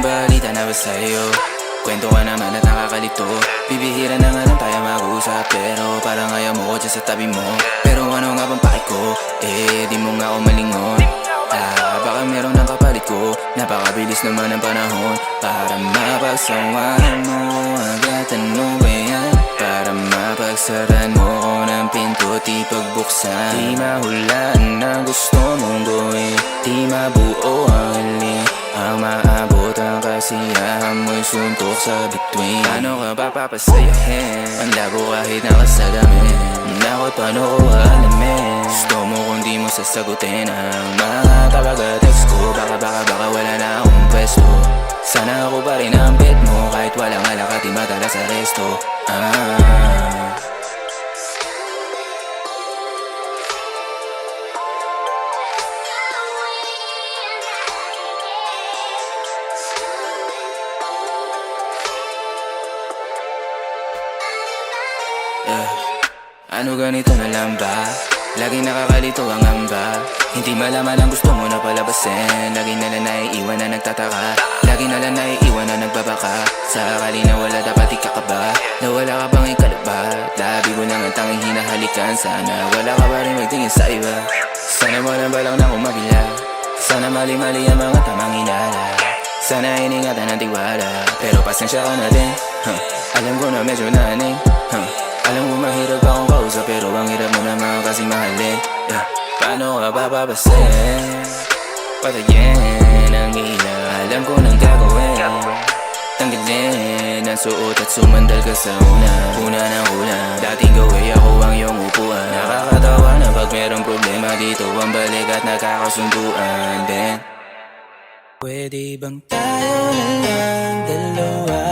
Balita na ba sa'yo? Kwento ka naman at nakakalito. Bibihira na nga lang tayo mag-usap, pero parang ayaw mo ko dyan sa tabi mo. Pero ano nga bang pake ko? Di mo nga ako malingon. Baka meron ng kapalit ko. Napakabilis naman ang panahon para mapagsawahan mo agad. Ano ba yan? Para mapagsaran mo ko ng pinto, di pagbuksan. Di mahulaan na gusto mong gawin, di mabuo ang hali. Ang maabot ang suntok sa bituin. Paano ka ba papasayahin? Ang labo kahit nakasalamin. Nakot paano ko alamin? Gusto mo kung di mo sasagutin ang mga tawaga-text ko. Baka wala na akong pwesto. Sana ako pa rin ang bet mo kahit walang alak at di madala sa resto. Ano ganito na lang ba? Laging nakakalito ang amba. Hindi malaman ang gusto mo na palabasin. Lagi na lang naiiwan na nagtataka. Lagi na lang naiiwan na nagbabaka. Sa akali na wala dapat ikakaba. Na wala ka bang ikalabat. Labi ko na nga tanging hinahalikan. Sana wala ka pa rin magtingin sa iba. Sana mo lang balang na kumabila. Sana mali-mali ang mga tamang hinala. Sana iningatan ng tiwala. Pero pasensya ka na din, alam ko na medyo naning, alam mo mahirap akong kausap pero ang hirap mo naman kasing mahalin. Paano ka ba babasin? Patayin ang ilaw. Alam ko nang gagawin. Tanggalin ang suot at sumandal ka sa una. Una ng una. Dating gawin ako ang iyong upuan. Nakakatawa na pag merong problema dito ang balik at nakakasunduan din. Pwede bang tayo na lang dalawa?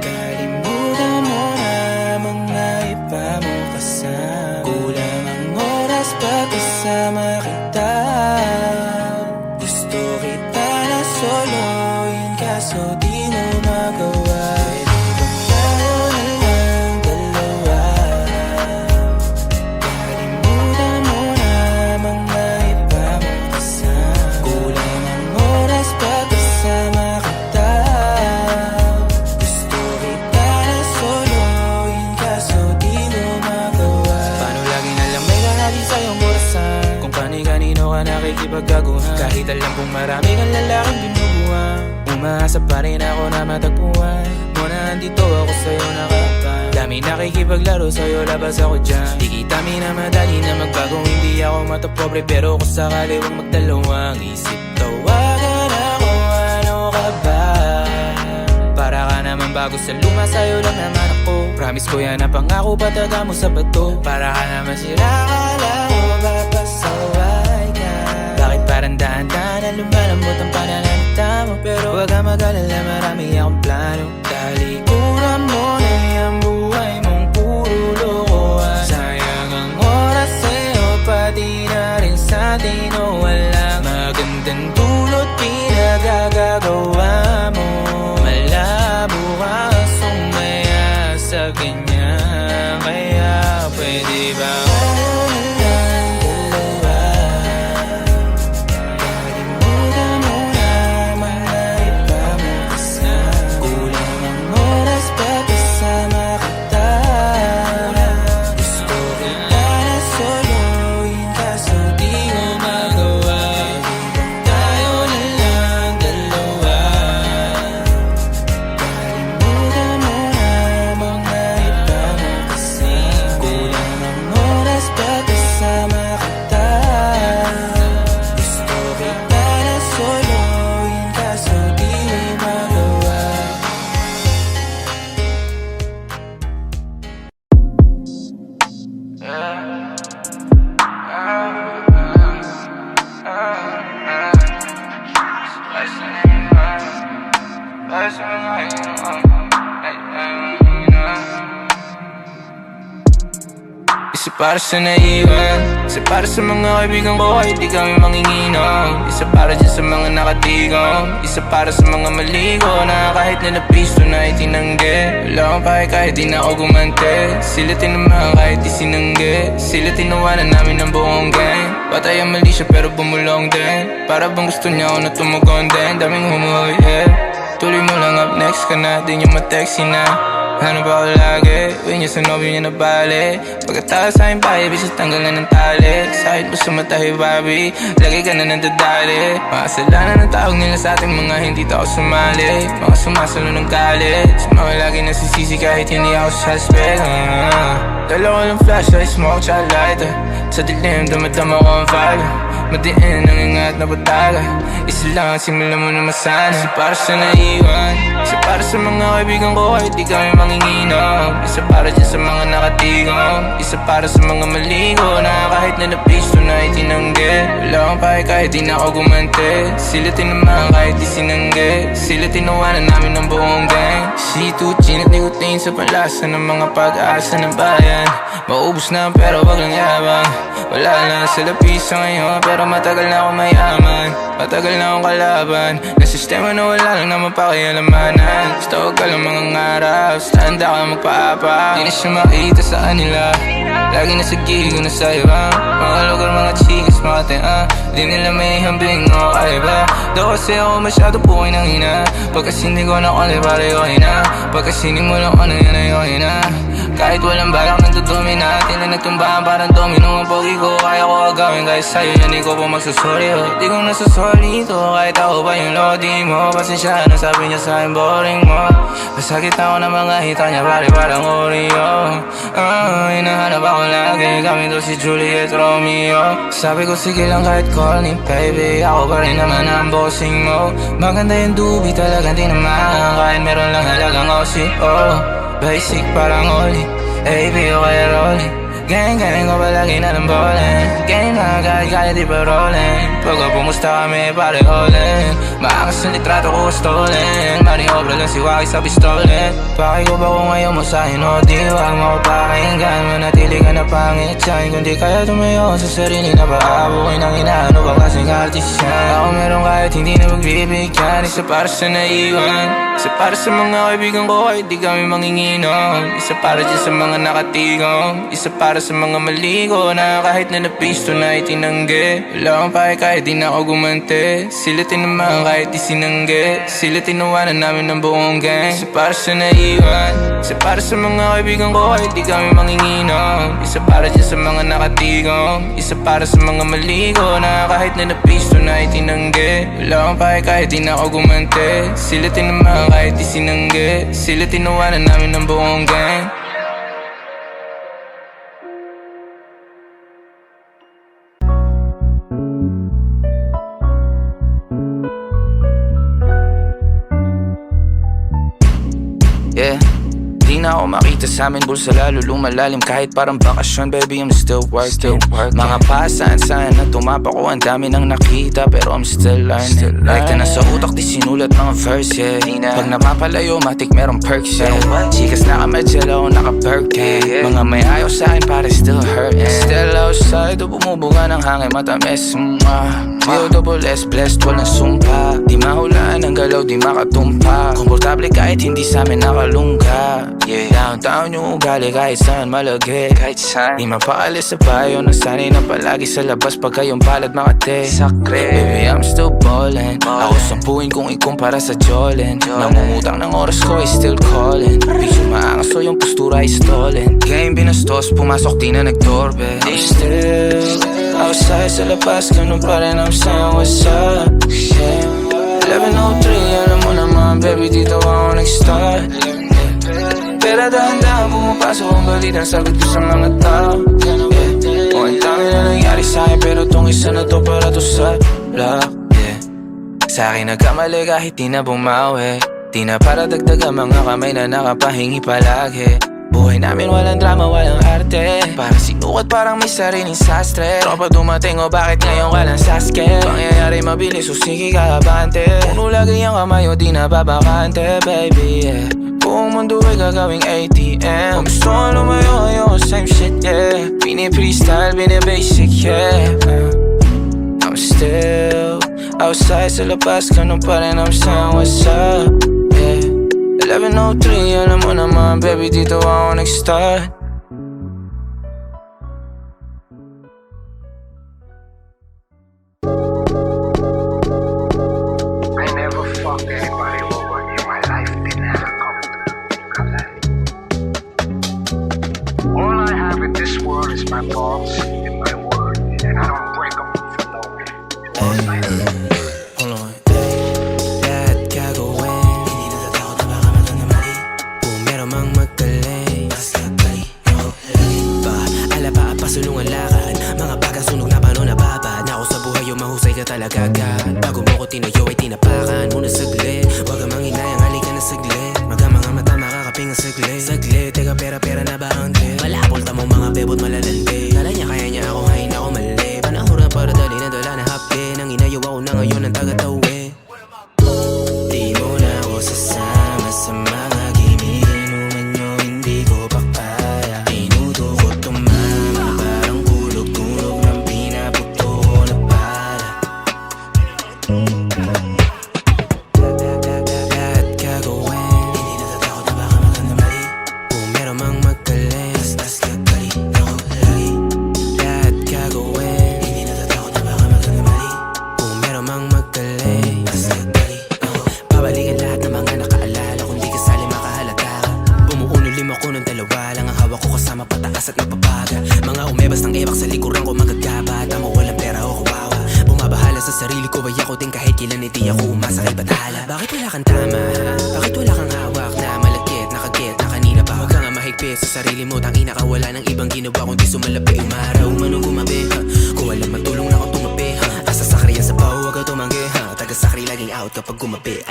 Kalimutan mo na mga iba mo kasama. Kulang ang oras pag kasama kita. Gusto kita na soloin kaso di mo magawa. Pwede bang tayo na lang dalawa? Kalimutan mo na mga iba mo kasama. Kulang ang oras pag kasama kita. Gusto kita na soloin kaso di mo magawa. Paano lagi na lang may kahali sa iyong orasan? Kung kani-kanino ka nakikipagkaguhan. Kahit alam kong marami kang lalaking binubuhan. Umaasa pa rin ako na matagpuan. Muna andito ako sa'yo nakapan. Dami nakikipaglaro sa'yo, labas ako dyan. Di kita minamadali na magbago. Hindi ako matapobre pero kung sakali huwag magdalawang isip. Tawagan ako, ano ka ba? Para ka naman bago sa luma, sa'yo lang naman ako. Promise ko yan na pangako, pataga mo sa bato. Para ka naman sila, akala ko mapasaway ka. Bakit parang dahan-dahan na lumalambot ang pananalita mo? Pero wag ka mag-alala, marami akong plano. Talikuran mo na yung buhay mong puro lokohan. Sayang ang oras sa'yo, pati na rin sa atin. O walang magandang dulot pinagagagawa mo. Malabo ka sumaya sa ganyan. Kaya pwede ba tayo na lang dalawa? Kalimutan mo na mga iba mo kasama. Kulang ang oras pag kasama kita. Gusto kita na soloin kaso di mo magawa. Tayo na lang dalawa. Kalimutan mo na mga iba mo kasama. Kulang ang oras pag kasama kita. Gusto kita na soloin kaso di mo magawa. Isa para sa naiwan, isa para sa mga kaibigan ko kahit di kami manginginom. Isa para dyan sa mga nakatigom, isa para sa mga maligo na kahit nalapisto na itinanggi. Wala akong pahay kahit di na ako gumante. Sila tinamahan kahit di sinanggi. Sila tinawanan namin ng buong gang. Patay ang mali siya pero bumulong din. Para bang gusto niya ako na tumugon din. Daming humuhoy, yeah. Tuloy mo lang, up next ka na, di niya matext na. Ano ba ako lagi? Uwi niya sa nobyo niya na bali. Pagkatapos sa aking bahay, bisis tanggal na ng tali. Sakit mo sa mata, hey Barbie, lagi ka na nandadali. Mga kasalanan ng tawag nila sa ating mga hindi tao sumali. Mga sumasalo ng college, mga lagi nasisisi kahit hindi ako suspect. Dalawa lang flashlight, smoke, tsaka lighter. Sa dilim, damadama ko ang vibe. Madiin ang ingat na bataga. Isa lang, simula mo na masana. Isa para sa naiwan, isa para sa mga kaibigan ko kahit di kami manginginom. Isa para dyan sa mga nakatigong, isa para sa mga maligo na kahit na napisto na itinanggi. Wala akong pahay kahit di na ako gumante. Sila tinamaan kahit di sinanggi. Sila tinawanan namin ng buong gang. C2, gin at nicotine sa panlasa ng mga pag-asa ng bayan. Maubos na pero wag lang yabang. Wala lang sa lapisa ngayon pero matagal na ako mayaman. Matagal na akong kalaban na sistema na wala lang naman pakialamanan. Basta huwag ka lang mga ngarap, basta handa ka magpaapa. Di na siya makita sa kanila, lagi na sa gig na sa iba. Mga lugar, mga chikas, mga tea, di nila may hambing o kaiba. Daw kasi ako masyado buhay ng ina. Pagkasindi ko na kung pareho na. Pagkasindi mo lang ano yan ay na. Kahit walang balak nagdudumi natin na nagtumbahan parang domino ang pogi ko. Kaya ko agawin kahit sa'yo yan di ko po magsusuri ho. Di ko nasusoli ito kahit ako pa yung lodi mo. Pasensya na sabi niya sa'kin boring mo. Masakit ako na mga hita niya pare parang Oreo. Hinahanap ako lagi kami to si Juliet Romeo. Sabi ko sige lang kahit call me baby. Ako pa rin naman ang bossing mo. Maganda yung dubi talagang di naman. Kahit meron lang halagang OCO. Basic parang oli, AB o kaya rolling. Gang ko palagi na ng bowling. Game na kahit di pa rolling. Pagka pumusta kami pare holding. Maakas ang litrato ko stolen. Maniobra lang si Waki sa pistolen. Paki ko ba kung ayaw mo sa'kin o di wag mo pakinggan. Manatili ka na pangit sa'kin. Kung di kaya tumayo sa sarili na paabukin ang inaano ba kasing artist yan. Ako meron kahit hindi na magbibigyan. Isa para sa naiwan, isa para sa mga kaibigan ko kahit di kami manginginom. Isa para dyan sa mga nakatigong, isa para sa mga maligo na kahit na napisto na itinanggi. Wala akong pahay kahit di na ako gumante. Sila tinamaan kahit di sinanggi. Sila tinawanan namin ng buong gang. Isa para sa naiwan, isa para sa mga kaibigan ko kahit di kami manginginom. Isa para dyan sa mga nakatigong, isa para sa mga maligo na kahit na napisto na itinanggi. Wala akong pahay kahit di na ako gumante. Sila tinamaan kahit di sinanggi. Sila tinawanan namin ng buong gang. Yeah, di na ako makita sa amin bulsa lalo lumalalim. Kahit parang bakasyon baby I'm still working. Mga pasaan-saan na tumapak ko ang dami nang nakita pero I'm still learning. Like na sa utak di sinulat ng verse yeah. Pag napapalayo matik merong perks yeah. Chikas nakamedyala o naka-Birkin. Mga may ayaw sa akin pare still hurting. Still outside o bumubuga ng hangin matamis. double S blessed walang sumpa. Di mahulaan ang galaw di makatumpa. Komportable kahit hindi sa amin nakalungga. Yeah, downtown yung ugali kahit saan malagi. Di mapaalis sa bayo nasanay na palagi sa labas pagka yung palad makate. Baby I'm still ballin'. Ako sampuin kung ikumpara sa Jolin. Nangungutang ng oras ko is still calling. Picture maangas so yung postura is stolen. Game binastos pumasok di na nag-doorbell. I'm still outside sa labas ganun pa rin I'm saying what's up yeah. 11:03 alam mo naman baby dito ako nag-start yeah. Pero dahan-dahan pumapasok ang balita sagot ko sa mga tao yeah. O ang dami na nangyari sa'kin pero tong isa na to para to sa block yeah. Sa'kin nagkamali kahit di na bumawi. Di na para dagdag ang mga kamay na nakapahingi palagi. Buhay namin walang drama, walang arte. Para sinukat parang may sariling sastre. Tropa dumating o bakit ngayon ka lang saske. Pangyayari mabilis o sige kakabante. Puno lagi ang kamay o di na babakante baby yeah. Buong mundo ay gagawing ATM. Kung gusto ka lumayo ayoko same shit yeah. Pini-freestyle, pini-basic yeah. I'm still outside sa labas ganun pa rin I'm saying what's up yeah. 11:03 alam mo naman baby dito ako nag-start. I never fucked anybody over in my life. Didn't have a couple. Hold on, lahat gagawin. Hindi natatakot na baka magkamali. Kung meron mang magaling, mas gagawin ako lagi. Baka ala pa pasulungan lakad. Mga bagang sunog na paano nababad. Na ako sa buhay yung mahusay ka talaga agad. Bago mo ko tinayo ay tinapakan muna saglit. Huwag kang manghinayang, halika na saglit. Mga mata makakapinga saglit. Saglit, teka pera na ba ang trip? Malapol tamo mga bebot malalandi. Kala niya kaya niya ako, hain ako mali. Panahura para dali na dala na hapke. Nang inayaw ako na ngayon ang taga-tawi. Di mo na ako sasama sa mga gimmick. Inuman nyo, hindi ko pa kaya. Tinudukot tumama, parang kulog-tulog ng pinaputo ko na pala. Lahat gagawin, hindi natatakot na baka magkamali. Kung meron mang magaling, mas gagaling ako lagi. Lahat gagawin, hindi natatakot na baka magkamali. Kung meron mang magaling, mas gagaling ako. Babalikan lahat ng mga nakaalala. Kung di kasali makahalata ka. Bumuunulim ako ng dalawa lang. Ang hawak ko kasama pataas at napapaga. Mga umebas ng ebak sa likuran ko magagaba. Tama walang pera o kawawa. Bumabahala sa sarili ko ay ako din kahit kailan hindi ako umasa kay bathala. Bakit wala kang tama? Bakit wala kang hawak na malagkit, nakagit na kanina pa? Huwag ka nga mahigpit sa sarili mo. Tangina ka wala ng ibang ginawa kundi sumalapi. Umaraw manong gumabi kung walang matulong na ako tumabi asa sakri yan sa pao, huwag ka tumanggi taga sakri laging out kapag gumabi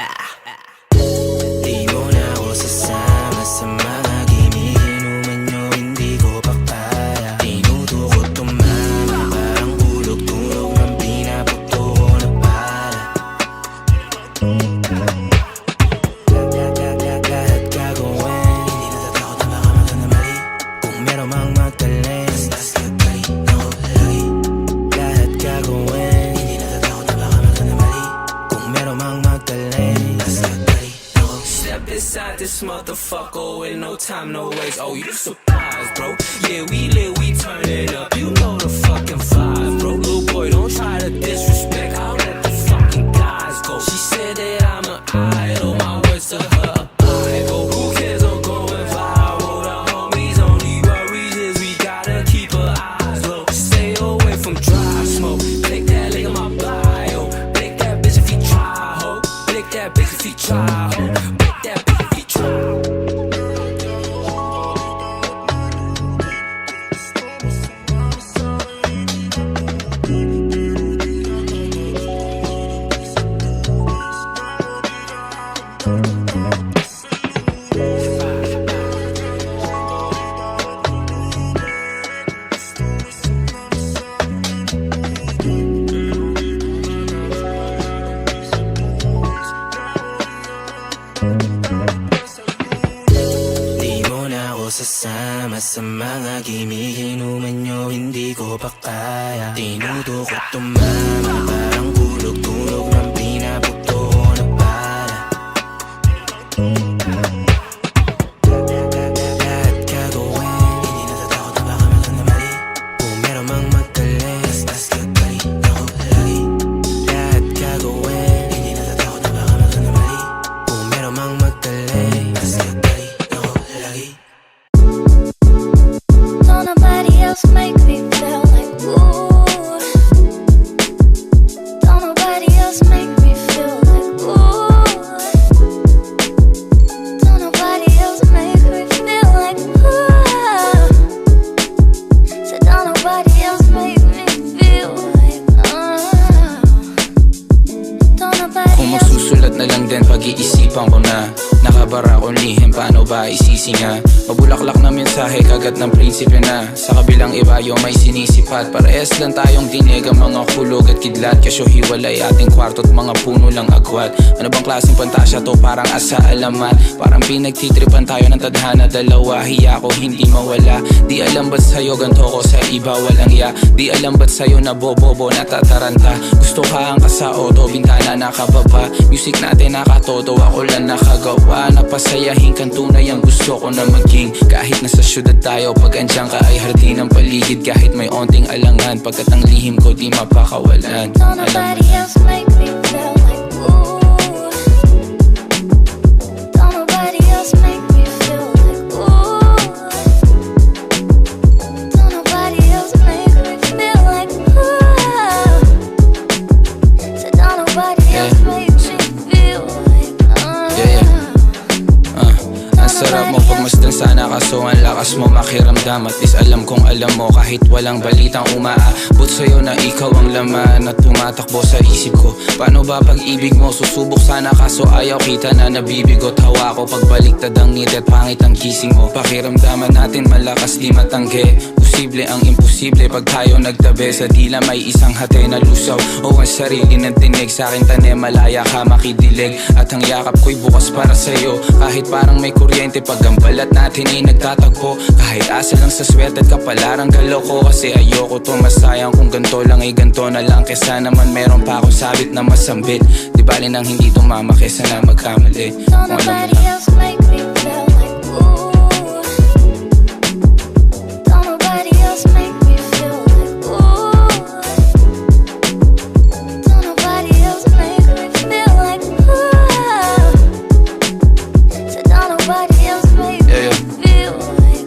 Di mo na ako sasama sa mga gimmick. Inuman nyo, hindi ko pa kaya. Tinudukot tumama, parang kulog-tulog ng pinaputo ko na pala. Lahat gagawin, hindi natatakot na baka magkamali. Kung meron mang magaling, mas gagaling ako lagi. Lahat gagawin, hindi natatakot na baka magkamali. Kung meron mang magaling, mas gagaling ako. Step inside this motherfucker with no time, no waste. Oh, you surprised, bro? Yeah, we lit, we turn it up. You know the fucking vibe, bro. Little boy, don't try to disrespect. I'll let the fucking guys go. She said that I'm an idol. My words to her a Bible. Who cares? I'm going viral. The homies only worries is we gotta keep our eyes low. Stay away from dry smoke. Click that link in my bio. Blick that bitch if you try, ho. Blick that bitch if you try, ho. Blick that bitch if you try. Di mo na ako sasama sa mga gimmick. Inuman nyo, hindi ko pa kaya. Tinudukot tumama, parang kulog-tulog ng pinaputo ko na pala. Lahat gagawin, hindi natatakot na baka magkamali. Kung meron mang magaling, mas gagaling ako lagi. Lahat gagawin, hindi natatakot na baka magkamali. Kung meron mang magaling, mas gagaling ako lagi. Don't nobody else make me feel like ooh. Don't nobody else make me feel like ooh. Don't nobody else make me feel like ooh. So don't nobody else make me feel like Don't nobody Kung else. magsusulat na lang din pag-iisipan ko na. Nakabara kong lihim, paano ba isisinga? Mabulaklak na mensahe, kagat ng prinsipe na. Sa kabilang ibayo may sinisipat. Parehas lang tayong dinig, ang mga hulog at kidlat. Kasyo hiwalay ating kwarto't mga puno lang agwat. Ano bang klaseng pantasya to? Parang asa alamat. Parang pinagtitripan tayo ng tadhana. Dalawa, hiya ko hindi mawala. Di alam ba't sa'yo ganto ko sa iba walang ya. Di alam ba't sa'yo na bobobo natataranta. Gusto ka ang kasa auto, bintana nakababa. Music natin nakatoto, ako lang nakagawa. Napasayahin kang tunay ang gusto ko na maging. Kahit nasa syudad tayo, pag andyan ka ay hardin ang paligid. Kahit may onting alangan, pagkat ang lihim ko di mapakawalan. Don't nobody else make me feel like ooh. Don't nobody else make me feel like ooh. Don't nobody else make me feel like ooh. lakas mo makiramdam. At least alam kong alam mo kahit walang balitang umaabot sa'yo na ikaw ang laman at tumatakbo sa isip ko. Paano ba pag-ibig mo? Susubok sana kaso ayaw kita na nabibigot. Hawa ko pagbaliktad ang ngiti at pangit ang gising mo. Pakiramdaman natin malakas di matanggi. Posible ang imposible pag tayo nagtabi. Sa dila may isang hati na lusaw o ang sarili ng tinig. Sa akin tanim malaya ka makidilig. At ang yakap ko'y bukas para sa'yo. Kahit parang may kuryente pag ang balat natin ay nagtatagpo. Kahit asa lang sa swerte at kapalarang galoko. Kasi ayoko to masayang kung ganto lang ay ganto na lang. Kesa naman meron pa akong sabit na masambit. Di bali nang hindi tumama kesa na magkamali. Don't nobody else make me feel like ooh. Don't nobody else make me feel like ooh. Don't nobody else make me feel like ooh. So don't nobody else make me feel like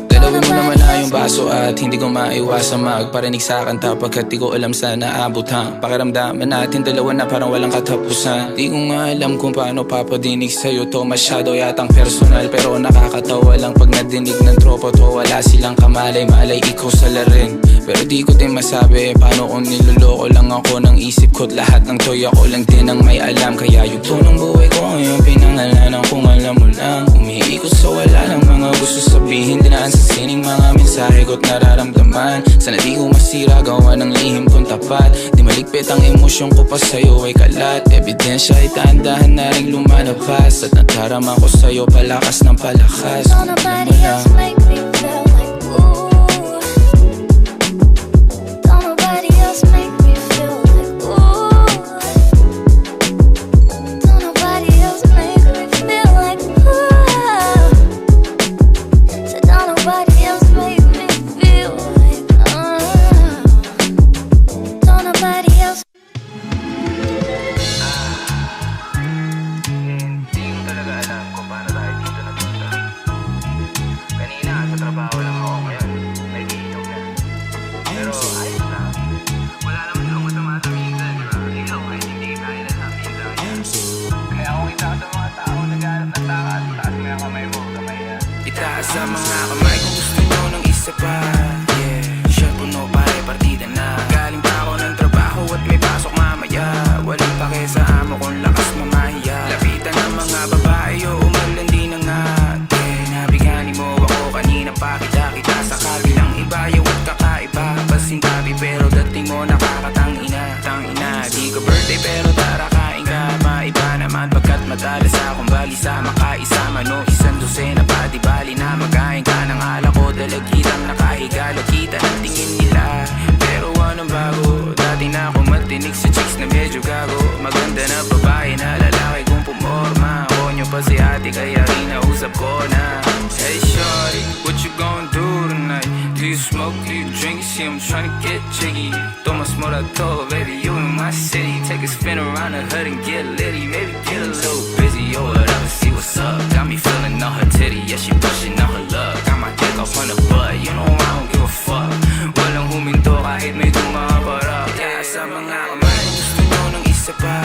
Dalawin mo naman na yung baso at hindi ko maiwasan magparinig sa kanta pagkat di ko alam saan naabot ang pakiramdaman natin dalawa na parang walang katapusan. Di ko nga alam kung paano papadinig sa'yo to, masyado yatang personal pero nakakatawa lang pag nadinig ng tropo to. Wala silang kamalay-malay ikaw sa larin. Pero di ko din masabi paano kung niloloko lang ako ng isip ko't lahat ng toy ako lang din ang may alam. Kaya yung tunong buhay ko ngayon pinangalanan kung alam mo lang. Umiikot sa wala ng mga gusto sabihin, dinaan sa sining mga mensahe ko't nararamdaman. Sana di ko masira gawa ng lihim kong tapat. Di maligpit ang emosyon ko pa sa'yo ay kalat. Ebidensya ay dahan-dahan na rin lumalabas. At nadarama ko sa'yo palakas ng palakas. don't nobody else make me feel like ooh. Don't nobody else make me feel like ooh. Don't nobody else make me feel like ooh. So don't nobody else make me feel like don't nobody else. Hindi ko talaga alam kung paano tayo dito napunta. Kanina sa trabaho lang ako, ngayon nag-iinom na. Pero ayos na. Wala naman akong masama sa minsan, di ba? Ikaw ay hindi tayo na sa minsan. Kaya kung isa ka sa mga tao naghanap ng takas, taas mo yung kamay mo, kamay yan. Itaas ang mga kamay kung gusto nyo ng isa pa. Yeah, shot puno pare partida na. Galing pa ako ng trabaho at may pasok mamaya. Walang pake sa amo kung lakas mamahiya. Lapitan ng mga babae o umalandi na nga. Nabigani mo ako kanina pa kita sa kabilang ibayaw at kakaiba. Pasintabi pero dating mo nakakatangina. Tangina, di ko birthday pero tara kain ka. Maiba naman pagkat madalas akong balisa. Makaisama no isang dosena pa di bali na magain ka ng alak ko. Dalagitang nakahiga, lagita ng tingin nila. Pero anong bago? Dati na ako matinig sa chicks na medyo gago. Maganda na babae na lalaki kung pumorma. Konyo pa si ate kaya rinausap ko na. Hey shorty, what you gon' do tonight? Do you smoke, do you drink? See I'm tryna get jiggy. Tomas Morato, baby you in my city. Take a spin around the hood and get litty. Maybe get a little busy or whatever, see what's up. Got me feeling on her titty, yeah she pushing on her luck. Got my dick off on the butt, you know I don't give a fuck. Walang huminto kahit may dumaparap. Yeah, sa mga kamay, gusto nyo ng isa pa.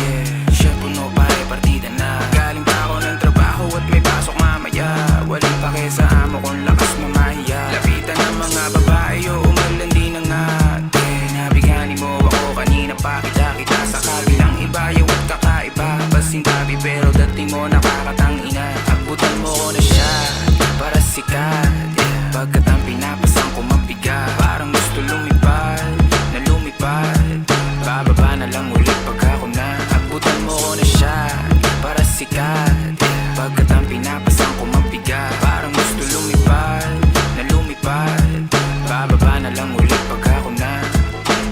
Yeah, shot puno pare partida na. Galing pa ako ng trabaho at may pasok mamaya. Walang pake sa amo kung lakas mamahiya. Lapitan ng mga babae o umalandi na nga. Nabigani mo ako kanina pa kita sa kabilang ibayaw at kakaiba. Pasintabi pero dating mo nakakatangina. Abutan mo ko na siya para sikat. Pagkat ang pinapasang ko mabigat. Parang gusto lumipad, na lumipad. Bababa na lang ulit pag ako na. Abutan mo ko na siya para sikat. Pagkat ang pinapasang ko mabigat. Parang gusto lumipad, na lumipad. Bababa na lang ulit pag ako na.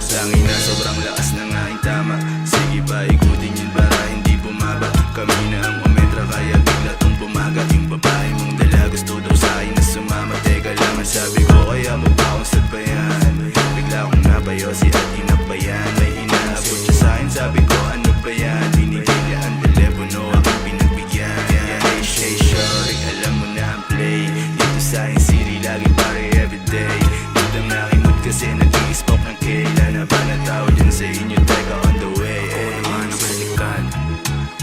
Tangin na sobrang lakas na nga yung tama. Sige ba ikutin yun para hindi bumaba. Kami na ang umetra kaya bigla tong bumaga. Yung babae mong dala gusto daw sa'kin na sumama. Teka lang ang sabi ko kaya mo pa akong sadbayan. Bigla akong napayosi at inabayan. May inaabot siya sa'kin sabi ko ano ba yan. Binigay niya ang telepono aking pinagbigyan. Hey shorty alam mo na ang play. Dito sa'kin city lagi pare everyday. Tudang nakimod kasi nag-i-smoke ng kailan. Na ba na tao dyan sa inyo teka on the way. Ako naman ang balikan.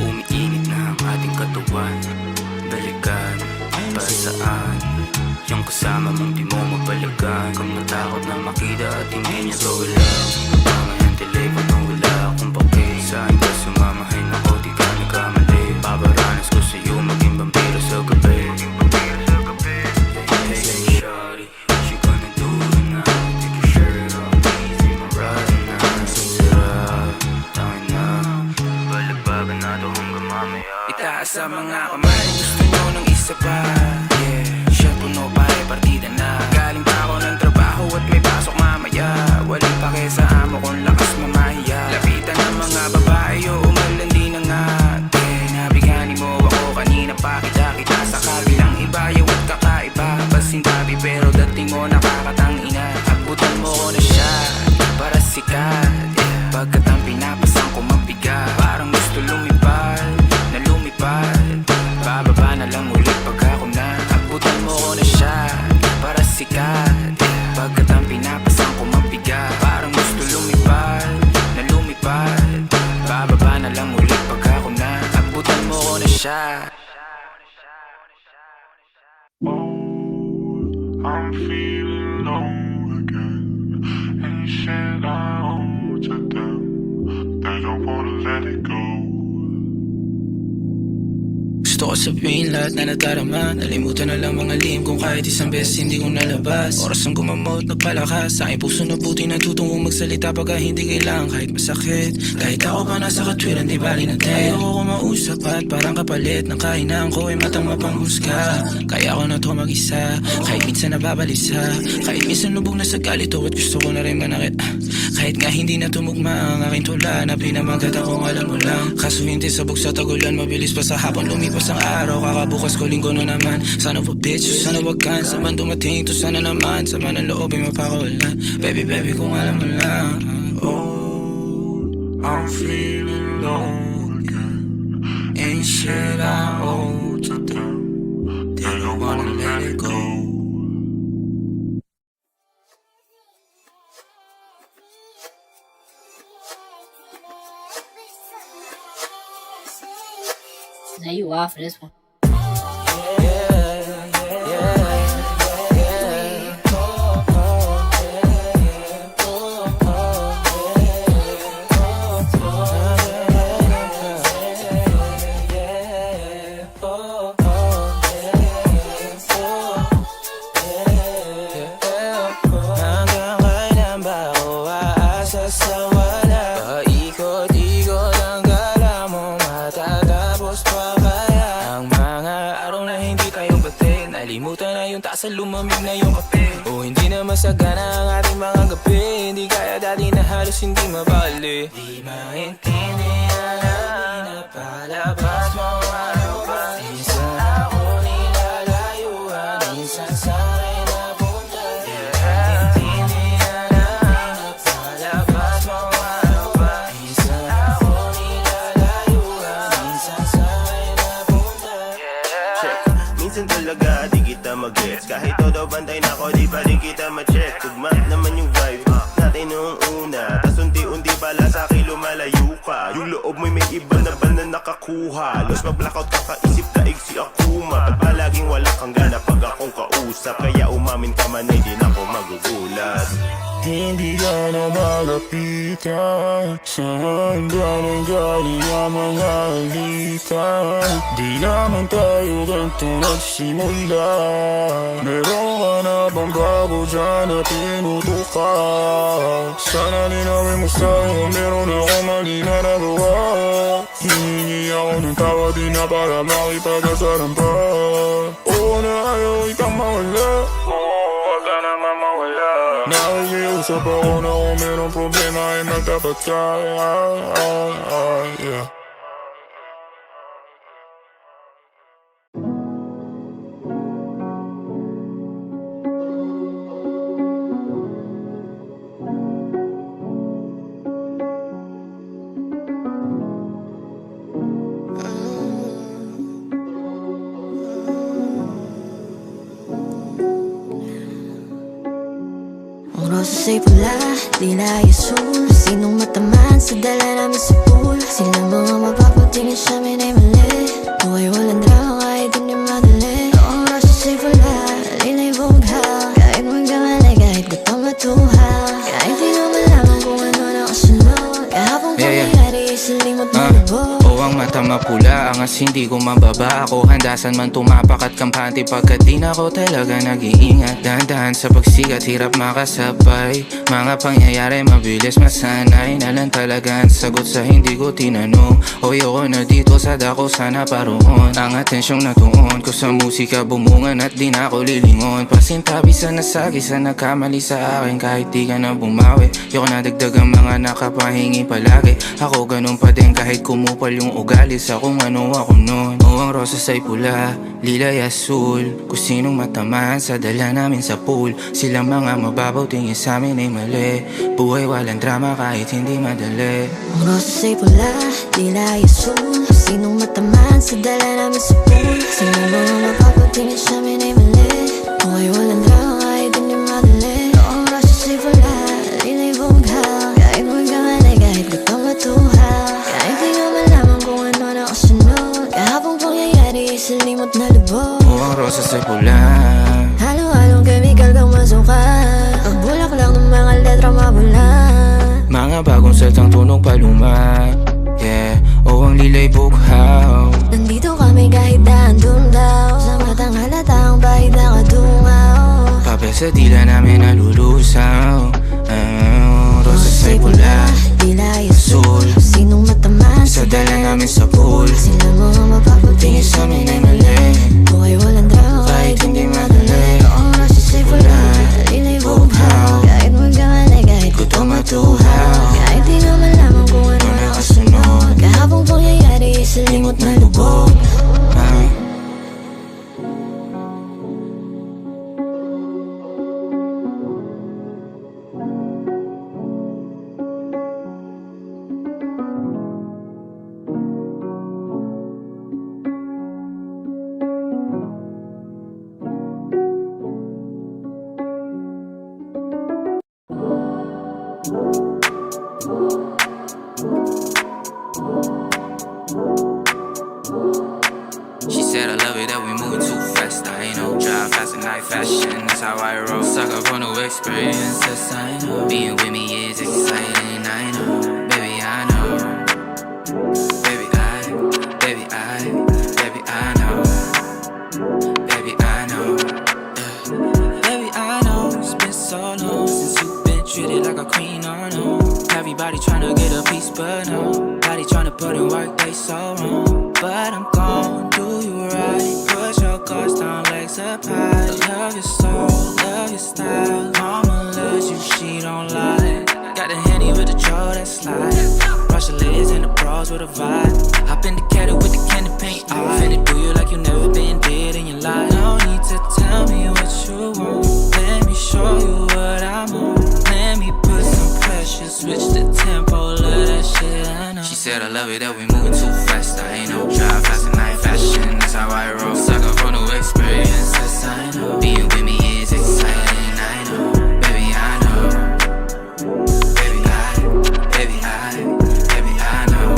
Umiinit na ang ating katawan. Balikan. lamang di mo mabalagan. Kung natakot na makita at hindi niya gawalan. Tama yung telepono, wala akong pake. Saan ka sumamahin ako, di ka nagkamali. Babaranas ko sa'yo, maging vampiro sa gabi. Hey, shawty, what you gonna do tonight? Take your shirt off, easy, marami na. Sarap, tangin na. Balagbagan na to hanggang mamaya. Itaas sa mga kamay, gusto nyo ng isa pa. Yeah, shot puno pare, partida na. Galing pa ako ng trabaho at may pasok mamaya. Walang pake sa amo kung lakas mamahiya. Lapitan ng mga babae o umalandi na nga. Nabigani mo ako kanina pa, kita sa kabilang ibayaw at kakaiba. Pasintabi pero dating mo nakakatangina. Abutan mo ko na siya para sikat. Pagkat ang pinapasang ko mabigat. Parang gusto lumipad, na lumipad. Bababa na lang ulit pag ako na. Abutan mo ko na siya para sikat. Pagkat ang pinapasang ko mabigat. Parang gusto lumipad, na lumipad. Bababa na lang ulit pag ako na. Abutan mo ko na siya. I'm feeling low again. Ain't shit I owe to them. They don't wanna let it go. Gusto ko sabihin lahat na nadarama. Nalimutan na lang mga lihim kung kahit isang beses hindi ko nalabas. Oras ang gumamot, nagpalakas. Sa aking puso na buti natutong magsalita pagka hindi kailangan kahit masakit. Kahit ako pa nasa katwiran, di bali na tayo. Ayoko ko mausap at parang kapalit ng kahinaan ko ay matang mapanghusga. Kaya ako na to mag-isa, kahit minsan nababalisa. Kahit minsan lubog na sa galito at gusto ko na rin manakit. Kahit nga hindi na tumugma ang aking tula na pinamagat akong alam mo lang. Kaso hindi sabog sa tagulan, mabilis pa sa hapon lumipas ang araw. Kakabukas ko linggo na naman. Sana po bitch, sana wag ka. Saman dumating to sana naman. Sama ng loob ay mapakawalan. Baby, baby, kung alam mo lang. Oh, I'm feeling low again. Ain't shit I owe to them. They don't wanna let it go. Now you off for this one. Nalimutan na yung taas at lumamig na yung kape. O hindi na masagana ang ating mga gabi. Hindi kaya dati na halos hindi mabali. Di maintindihan na pinapalabas mo ano ba. Minsan ako nilalayuan, minsan sana'y napunta. Di maintindihan na pinapalabas mo ano ba. Minsan ako nilalayuan, minsan sana'y napunta. Minsan talaga di kita mag-gets. Kahit todo bantay na ako, di pa rin kita ma-check. Tugma naman yung vibe natin noong una. Tas unti-unti pala sa'kin lumalayo ka. Yung loob mo'y may iba na ba na nakakuha. Los mag-blackout kakaisip daig si Akuma. Ba't palaging wala kang gana pag akong kausap. Kaya umamin ka man ay di na ako magugulat. Hindi ka na malapitan. Saan ka nang galing ang mga alitan? Di naman tayo ganito nagsimula. Meron ka na bang bago dyan na tinutukan? Sana linawin mo sa'yo, meron ako mali na nagawa. Hihingi ako ng tawad di na para makipag-asaran pa. Oo na ayaw ikang mawala. Huwag ka naman mawala. Nakikiusap ako na kung merong problema ay magtapat ka. Yeah. Rosa'y pula, di na yasul. Sinong mataman sa dala namin sa pool. Sila mga mapapatingin sa amin ay mali. Buhay walang drama kahit hindi madali. Ang rosa'y pula, di na ibong hal. silimot na lubog. O ang mata mapula, angas hindi ko mababa. Ako handasan man tumapak at kampante, pagkat di na ako talaga nag-iingat. Dahan-dahan sa pagsikat, hirap makasabay. Mga pangyayari mabilis masanay. Nalang talaga ang sagot sa hindi ko tinanong. O yoko na dito sa dako, sana paroon. Ang atensyong natuon ko sa musika bumungan at di na ako lilingon. Pasintabi sa nasagi sa nagkamali sa akin, kahit di ka na bumawi. Yoko na dagdag ang mga nakapahingi palagi. Ako ganun pa din kahit kumupal yung ugali sa kung ano ako nun. O ang rosas ay pula, lila'y asul. Kung sinong matamaan sa dala namin sa pool. Silang mga mababaw tingin sa amin ay mali. Buhay walang drama kahit hindi madali. Ang rosas ay pula, lila ay asul. Sinong matamaan sa dala namin sa pool. Silang mga mapapatingin sa amin ay mali. Buhay walang drama kahit hindi madali. Ang rosas ay pula, lila ay bughal. Kahit magkamali, kahit gusto matuhal. Kahit di nga malaman kung ano na kasunod. Kahapong pangyayari ay silimot na lubog. O ang rosas ay pula, halo-halong chemical kang masukat. Ang bulaklak ng mga letra mabula. mga bagong saltang tunog paluma. Yeah, o ang lila'y bughaw. Nandito kami kahit daan dun daw. Sa matang halata ang bahid na kadungaw. Papel sa dila namin nalulusaw. Rosas ay pula, dila ay asul. Sinong matamaan sa dala namin sa pool. Sila mga mapapatingin Tingin sa amin ay mali. buhay walang drama kahit hindi madali. Ang rosas ay pula, dila ay bughaw. Kahit magkamali, kahit gusto matuhaw. Kahit di nga malaman kung ano na kasunod. Kahapong pangyayari ay silimot na lubog. She said I love it that we move too fast. I ain't no drive fast and night fashion. That's how I roll. Suck up on new experiences. I know being with me is exciting. I know, baby, I know. Baby, I know. Baby, I know. Yeah. Baby, I know. It's been so long since you've been treated like a queen. I know. Everybody tryna get a piece, but no. Body tryna put in work, they so wrong. But I'm gon' do you right. Push your guards down, legs up high. Love your soul, love your style. Mama loves you, she don't lie. Got the Henny with the draw that slide. Brush the ladies and the bras with a vibe. Hop in the caddy with the candy paint. I finna do you like you never been dead in your life. No need to tell me what you want. Let me show you what I'm on. Let me put some pressure, switch the tempo, love that shit I know. She said I love it that we moving too fast. I ain't no drive fast and night fashion. That's how I roll. Suck up for new experiences. I know being with me is exciting. I know, baby, I know. Baby, I know. Baby, I know.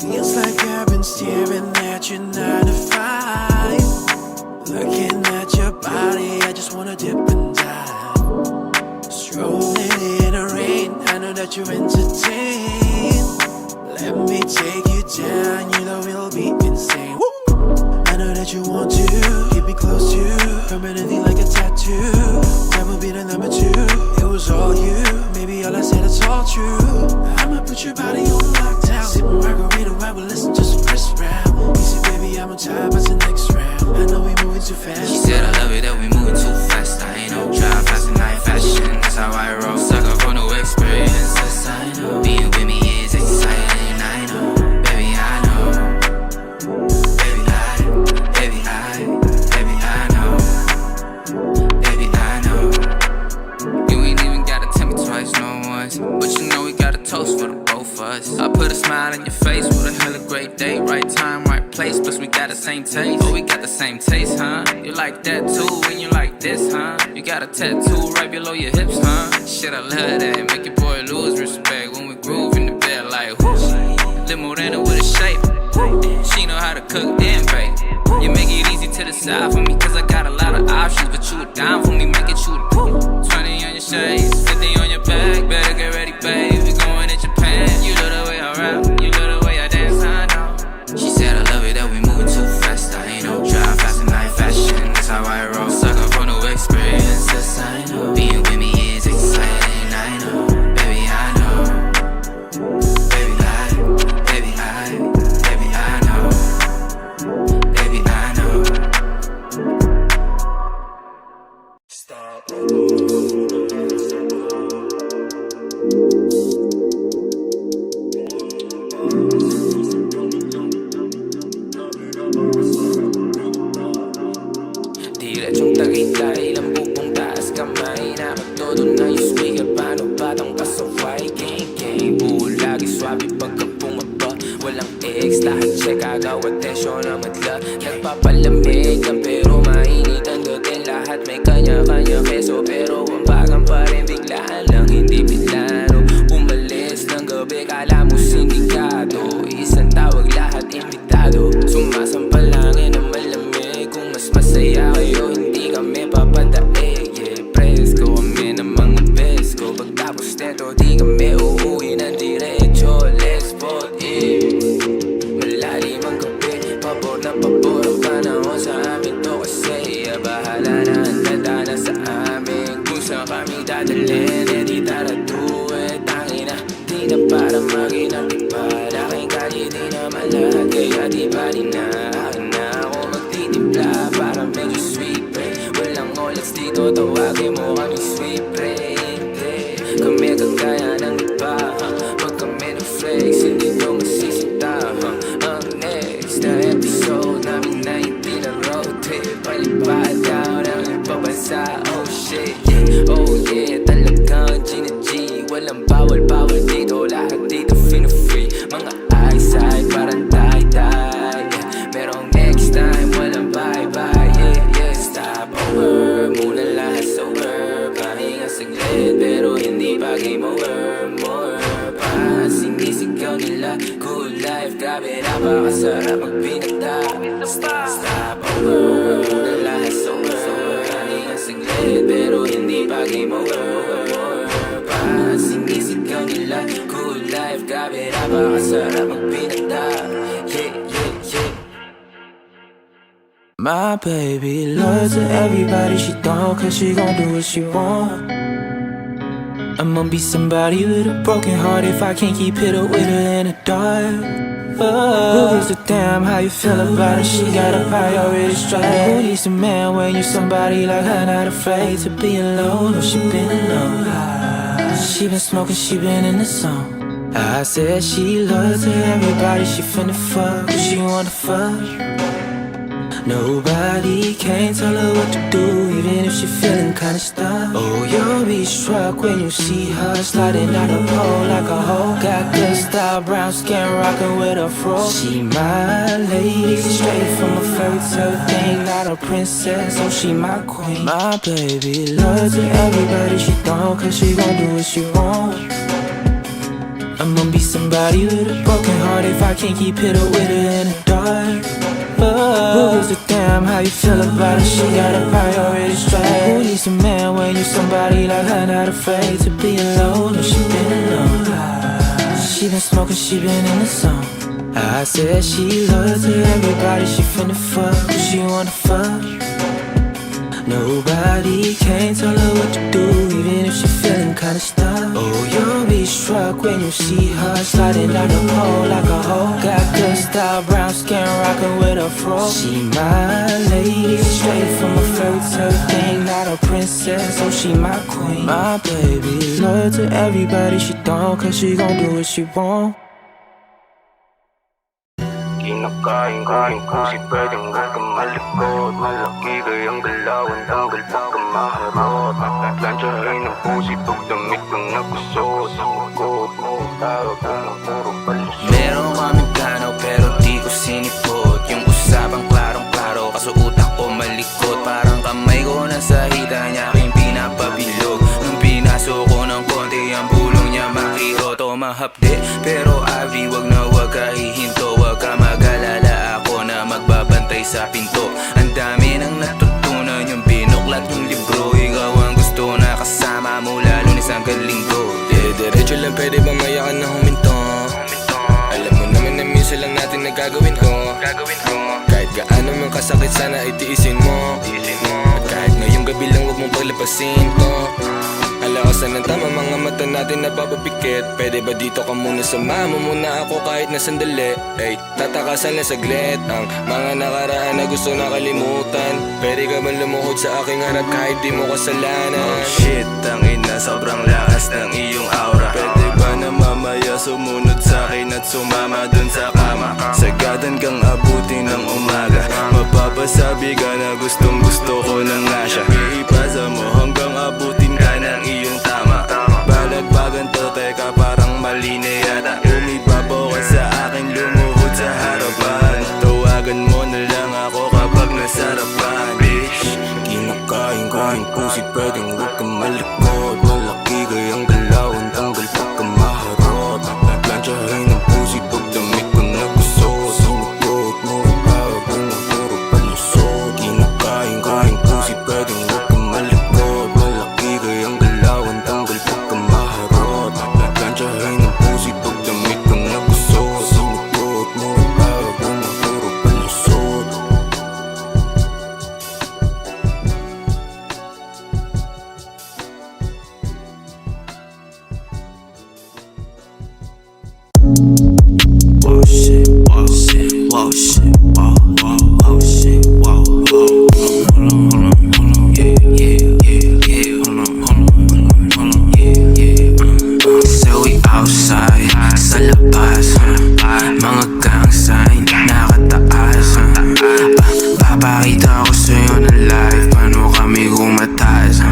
Feels like I've been staring at you 9 to 5. Looking at your body, I just wanna dip and dive. Strolling in the rain, I know that you're entertained. Let me take you down, you know it'll be insane. I know that you want to keep me close to you, permanently like a tattoo. That will be the number 2. It was all you, maybe all I said it's all true. I'ma put your body on lockdown. Sipping margarita while we listen to some Chris Brown. Easy baby, I'm on time, what's the next round? I know we moving too fast. She said I love it that we moving too fast. I ain't no drive fast and night fashion. That's how I roll. Suck up for new experiences. I know being with me is exciting. I know, baby, I know. Baby, I know. Baby, I know. You ain't even gotta tell me twice, no once. But you know we got a toast for the both of us. I put a smile on your face with a hella great day. Right time, right place, plus we got the same taste. Oh, we got the same taste, huh? You like that too, when you like this, huh? You got a tattoo right below your hips, huh? Shit, I love that. Make your boy lose respect when we groove in the bed like whoosh. Lil' Morena with a shape. She know how to cook and bake. You make it easy to decide for me, cause I got a lot of options. But you were down for me, make it you the 20 on your shades, Diretsong Tagaytay, lambubong taas kamay. Nakatodo na yung speaker, paano batang pasaway? Gang, buo lagi swabe pagka bumaba. Walang ex, lahat check, agaw, atensyon na madla. Nagpapalamig lang pero mainit ang dating. Lahat may kanya-kanya keso, pero ang bagang pa rin biglaan lang, hindi bitlano. Umalis ng gabi, kala mo sindikato. Isang tawag, lahat imbitado. Sumasampal langin ang malamig. Kung mas masaya kayo, hindi kami papadaig. Yeah, presko kami ng mga besko. Pagtapos neto, di kami uuwi ng diretso. Let's vote it. Malalim ang gabi, pabor na pabor ang panahon sa amin to. Kasi bahala na ang dadana sa amin. Kung saan kami dadalhin, eh di tara do it. Tangina, di na para maging antipad. Aking kalye, di naman lahat, kaya di ba di na akin na ako magtitimpla para medyo sweet, pre. Walang olas dito, tawagin mo kami sweet, pre. Hindi kami kagaya ng iba, pag kami na-flex, hindi nyo masisita. Ang next na episode namin na hindi na road trip. Palipad down ang ipabansa, oh shit, yeah. Oh yeah, talagang G na G. Walang bawal dito, lahat dito fino-free. Mga eyesight parang tie-dye, yeah. Merong next time, walang bye-bye, yeah. Stop over, muna lahat sober. Pahinga saglit, pero hindi pa game over. More pa, sinisigaw nila good life, grabe napakasarap magpinagda. Stop over, muna lahat sober. Pahinga saglit, pero hindi pa game over. Pa, sinisigaw nila good life, grabe napakasarap magpinagda. Yeah. My baby loyal to everybody she don't, cause she gon' do what she want. I'ma be somebody with a broken heart if I can't keep it up with her in the dark. Who gives a damn how you feel about it? She got a priority straight. Who needs a man when you're somebody like her, not afraid to be alone? Oh, she been alone. She been smoking, she been in the zone. I said she loyal to everybody, she finna fuck who she wanna fuck. Nobody can tell her what to do, even if she feeling kinda stuck. Oh, you'll be struck when you see her sliding out the pole like a hoe. Got good style, brown skin, rockin' with a fro. She my lady, straight from a fairy tale thing. Not a princess, oh she my queen. My baby loyal to everybody she don't, cause she gon' do what she want. I'ma be somebody with a broken heart if I can't keep it up with her in the dark. Who gives a damn how you feel about it? She got a priority straight. Who needs a man when you're somebody like her, not afraid to be alone? Oh, she been alone. She been smoking, she been in the zone. I said she loyal to everybody, she finna fuck who she wanna fuck. Nobody can tell her what to do, even if she feeling kinda stuck. Oh, you'll be struck when you see her sliding down the pole like a hoe. Got good style, brown skin, rockin' with a fro. She my lady, straight from a fairy tale thing. Not a princess, oh she my queen. My baby loyal to everybody, she don't, cause she gon' do what she want. Kinakain ko yung pusi, pwedeng huwag kang malikot. Malaki kayang galawan, tanggal pag ka maharot. Plansyahin ang pusi, pag damit kang nagusot. Sagot mo, tawag ko ng puro palusot. Meron kaming plano pero di ko sinipot. Yung usapang klarong-klaro, kaso utak ko malikot. Parang kamay ko nasa hita niya, aking pinapabilog. Nung pinasok ko ng konti, ang bulong niya makirot o mahapde. Pero Avi, wag na wag ka hihinto, wag ka mag-alala, ako na magbabantay sa pinto. Ang dami nang natutunan, yung binuklat yung libro. Ikaw ang gusto na kasama mula Lunes hanggang Linggo. Diretso lang, pwede ba mayakan na huminto? Alam mo naman na minsan lang natin nagagawin ko. Kahit gaano man kasakit, sana itiisin mo. At kahit ngayong gabi lang, huwag mong paglapasin to. Ang lakas na ng tama, mga mata natin napapapikit. Pwede ba dito ka muna, samahan mo muna ako kahit na sandali. Ay, tatakasan na saglit ang mga nakaraan na gusto nakalimutan. Pwede ka man lumuhod sa aking harap kahit di mo kasalanan. Oh shit, tangina, sobrang lakas ng iyong aura. Pwede ba na mamaya sumunod sa akin at sumama dun sa kama? Sagadan kang abutin ng umaga, mapapasabi ka na gustong gusto ko lang nga siya. Iipasa mo hanggang abutin ka ng iyong tama. Balagbagan to, teka parang mali na yata. Umibabaw ka sa akin, lumuhod sa harapan. Tawagan mo na lang ako kapag nasarapan. Bitch, kinakain ko yung pusit, pwedeng huwag kang malikot. Malaki kayang galaw, ang tanggal pagka maharot. Nagplansyahin ang pusit pag damit ko nagusot. Sinugot mo ang tawag mo ng puro palusot. Kinakain ko yung pusit, pwedeng huwag kang malikot. Malaki kayang galaw, ang tanggal pagka maharot. Nagplansyahin ang pusit pag damit ko nagusot. Sinugot mo ang tawag mo ng puro palusot. Whoa shit, whoa shit, whoa shit, whoa, whoa, whoa shit, whoa, whoa. Hold on, yeah, hold on, yeah. So we outside, sa labas, mga gang sign, nakataas. Papakita ko sa'yo na live, paano kami kumataas.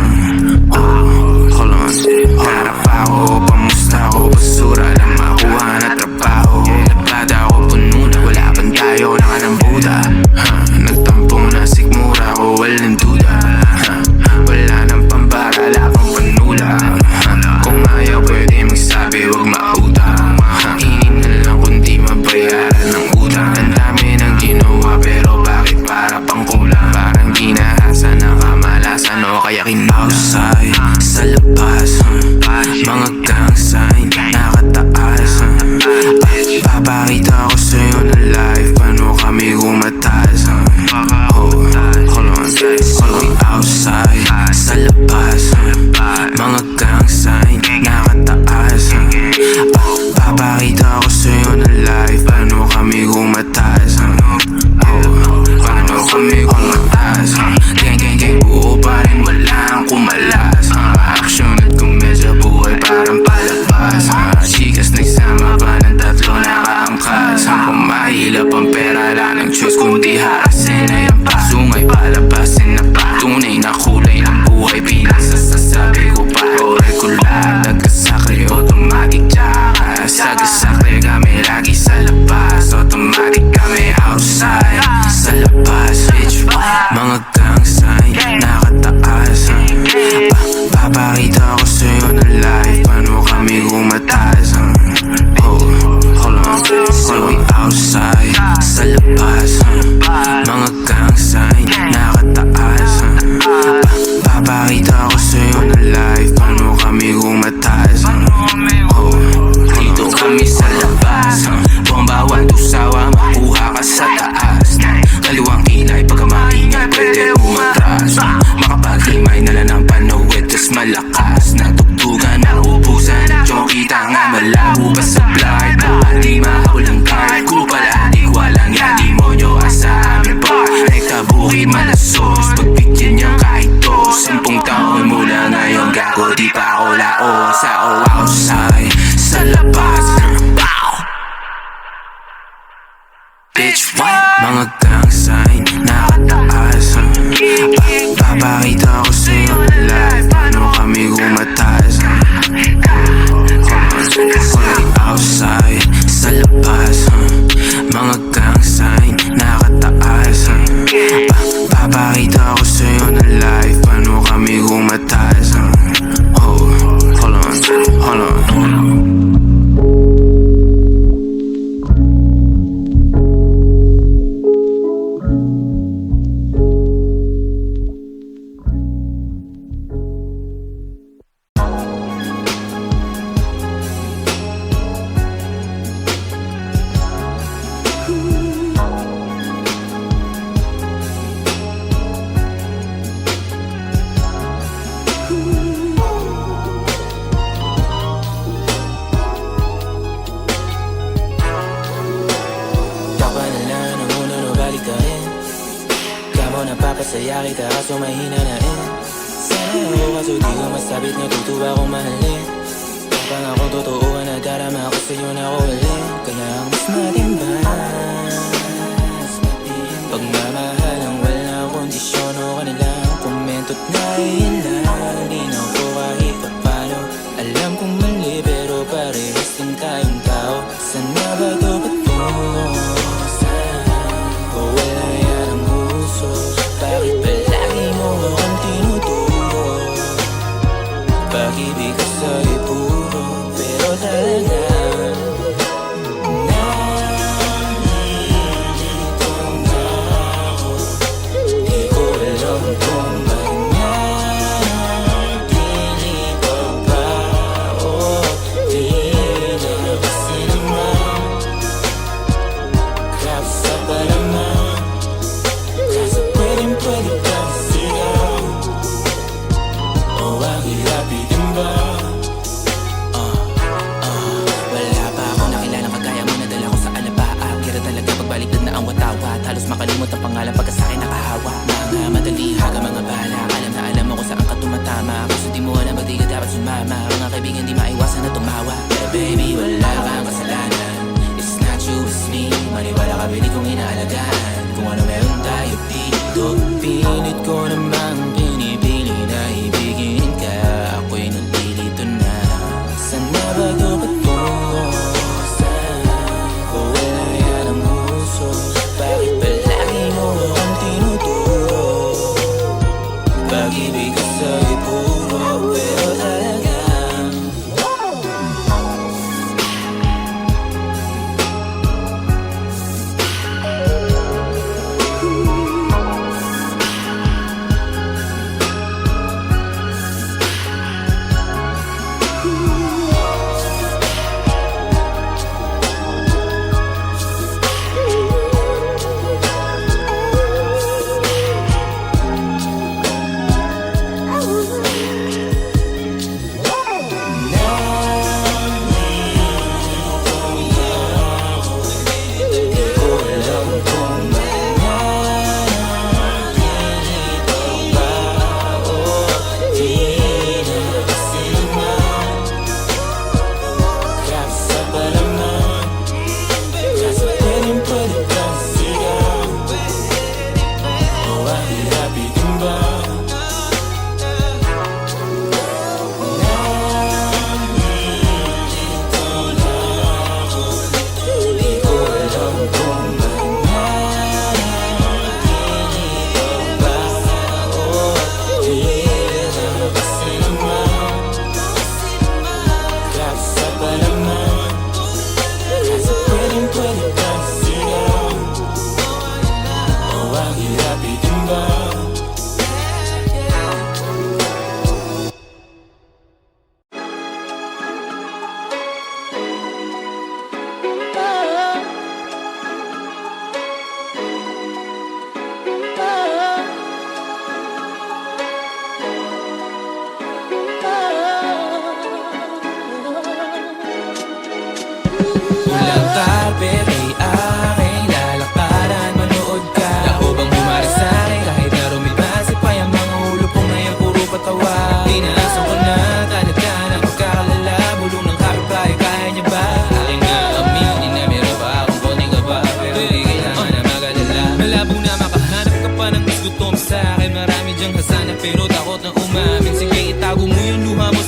Hold on, harap ako, pamusta ko, basura lang makuha na trabaho. Naglada ako puno na, wala pang tayo, naka ng Buda. Nagtampo na sigmura ko, walang duda. Wala nang pambara, wala pang panula. Kung ayaw pwede magsabi, wag mautang. Hingin na lang kundi mabayaran ng utang. Ang dami nang ginawa pero bakit para pang kulang? Parang ginahasa na kamalasan o kaya outside, sa labas, mga gang sign, nakataas. Papakita ko sa'yo na live, paano kami kumataas. Hold on, outside, sa labas, mga gang sign, nakataas. Papakita ko sa'yo na live, paano kami kumataas. Paano kami kumataas. Gang, buo pa rin, walang kumalas. Action at komedya, buhay parang palabas. Chikas nagsama pa ng tatlo nakaangkas. Ang pamahilap ang pera, lang ng choice kundi harasin na yan pa. Sungay palabasin na pa, tunay na kulay ng buhay. Pinasasabi ko pa, o regular. Nagkasakli, automatic tsaka sagasakli kami lagi sa labas. Automatic kami outside, sa labas. Bitch, mga gang sign, nakataas. Papakita ko sa'yo na live, paano kami kumataas. Hold on, so we outside, sa labas, mga gang sign, nakataas. Papakita ko sa'yo na live, paano kami kumataas. Dito kami sa labas, bomba 1 to sawa, makuha ka sa taas. Kaliwang kilay, pagka maingay, pwede umatras. Makapaghimay na lang ng panawid, tas malakas na tugtugan, naubusan. Yung kita nga malabo pa sa blind, di mahawal ang card. Kupala, di walang yan, di mo nyo asa amin bar. Nagtabuki malasos, pagbigyan niyang kahit to. 10 taon mula ngayon, gago di pa ako laos. Ako outside, sa labas. Bitch, what? Mga gang sign, nakataas. Papakita ko sa'yo na live, paano kami kumataas. Outside, sa labas, mga gang sign, nakataas. Papakita ko sa'yo na live, paano kami kumataas. Hold on. Masaya kita kaso mahina na Sana ako kaso di ko masabit na tutuwa kong mahalin Kapag akong totoo na darama ako sa'yo na ako ulit Kaya ang mas matimbang Pagmamahal ang walang kondisyon o kanilang komento't naiilang Di na ako kahit papano Alam kong mali pero parehas din tayong tao Sana ba ito patungo? O wala yan ang puso? Bakit palagi mo akong tinuturo? Pag-ibig ko sa'yo puro Pero talaga halos makalimot ang pangalan pagka sa'kin nakahawa Mga madaling haga, mga bahala Alam na alam mo kung saan ka tumatama Kaso di mo alam ba't di ka dapat sumama Mga kaibigan di maiwasan na tumawa Pero baby wala kang kasalanan It's not you, it's me Maniwala ka pwede kong inaalagaan Kung ano meron tayo dito Pilit ko namang pinipili na ibigin ka Ako'y nandilito na Sana ba ito patungo? O wala yan ang puso Bakit palagi mo akong tinuturo? Pag-ibig ko sa'yo puro Pero talaga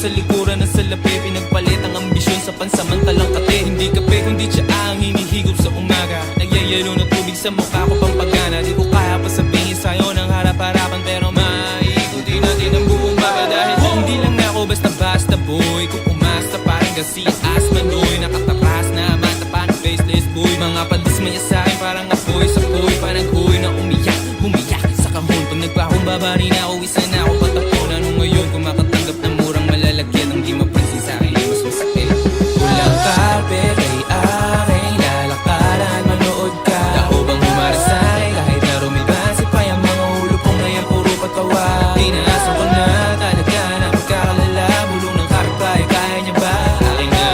sa likuran ng salapi Pinagpalit ang ambisyon sa pansamantalang kate Hindi kape kundi tsaa ang hinihigop sa umaga Nagyayalo ng tubig sa mukha ko pang pagana Di ko kaya pa sabihin sa'yo ng harap-harapan Pero maiikutin natin ang buong mapa Dahil hindi lang ako basta-basta boy Kung umasta parang Garcia Asmanoy Nakatapas na mata parang faceless boy Mga pandismaya sa'kin parang apoy sa poy Parang huy na umiyak, bumiyak sa kahon Pag nagpakumbaba rin ako, isa na ako patapunan Nung ngayon kumakatanggap ng murang malalagyan Ang di mapansin sa'kin ay mas masakit Walang carpet ay aking lalakaran Manood ka, ako bang humara sa'kin Kahit na rumibasi pa yung mga ulo kong ngayon puro patawa Tinaasan ko na talaga na magkakalala Bulong ng carpet ay kaya niya ba? Aking nga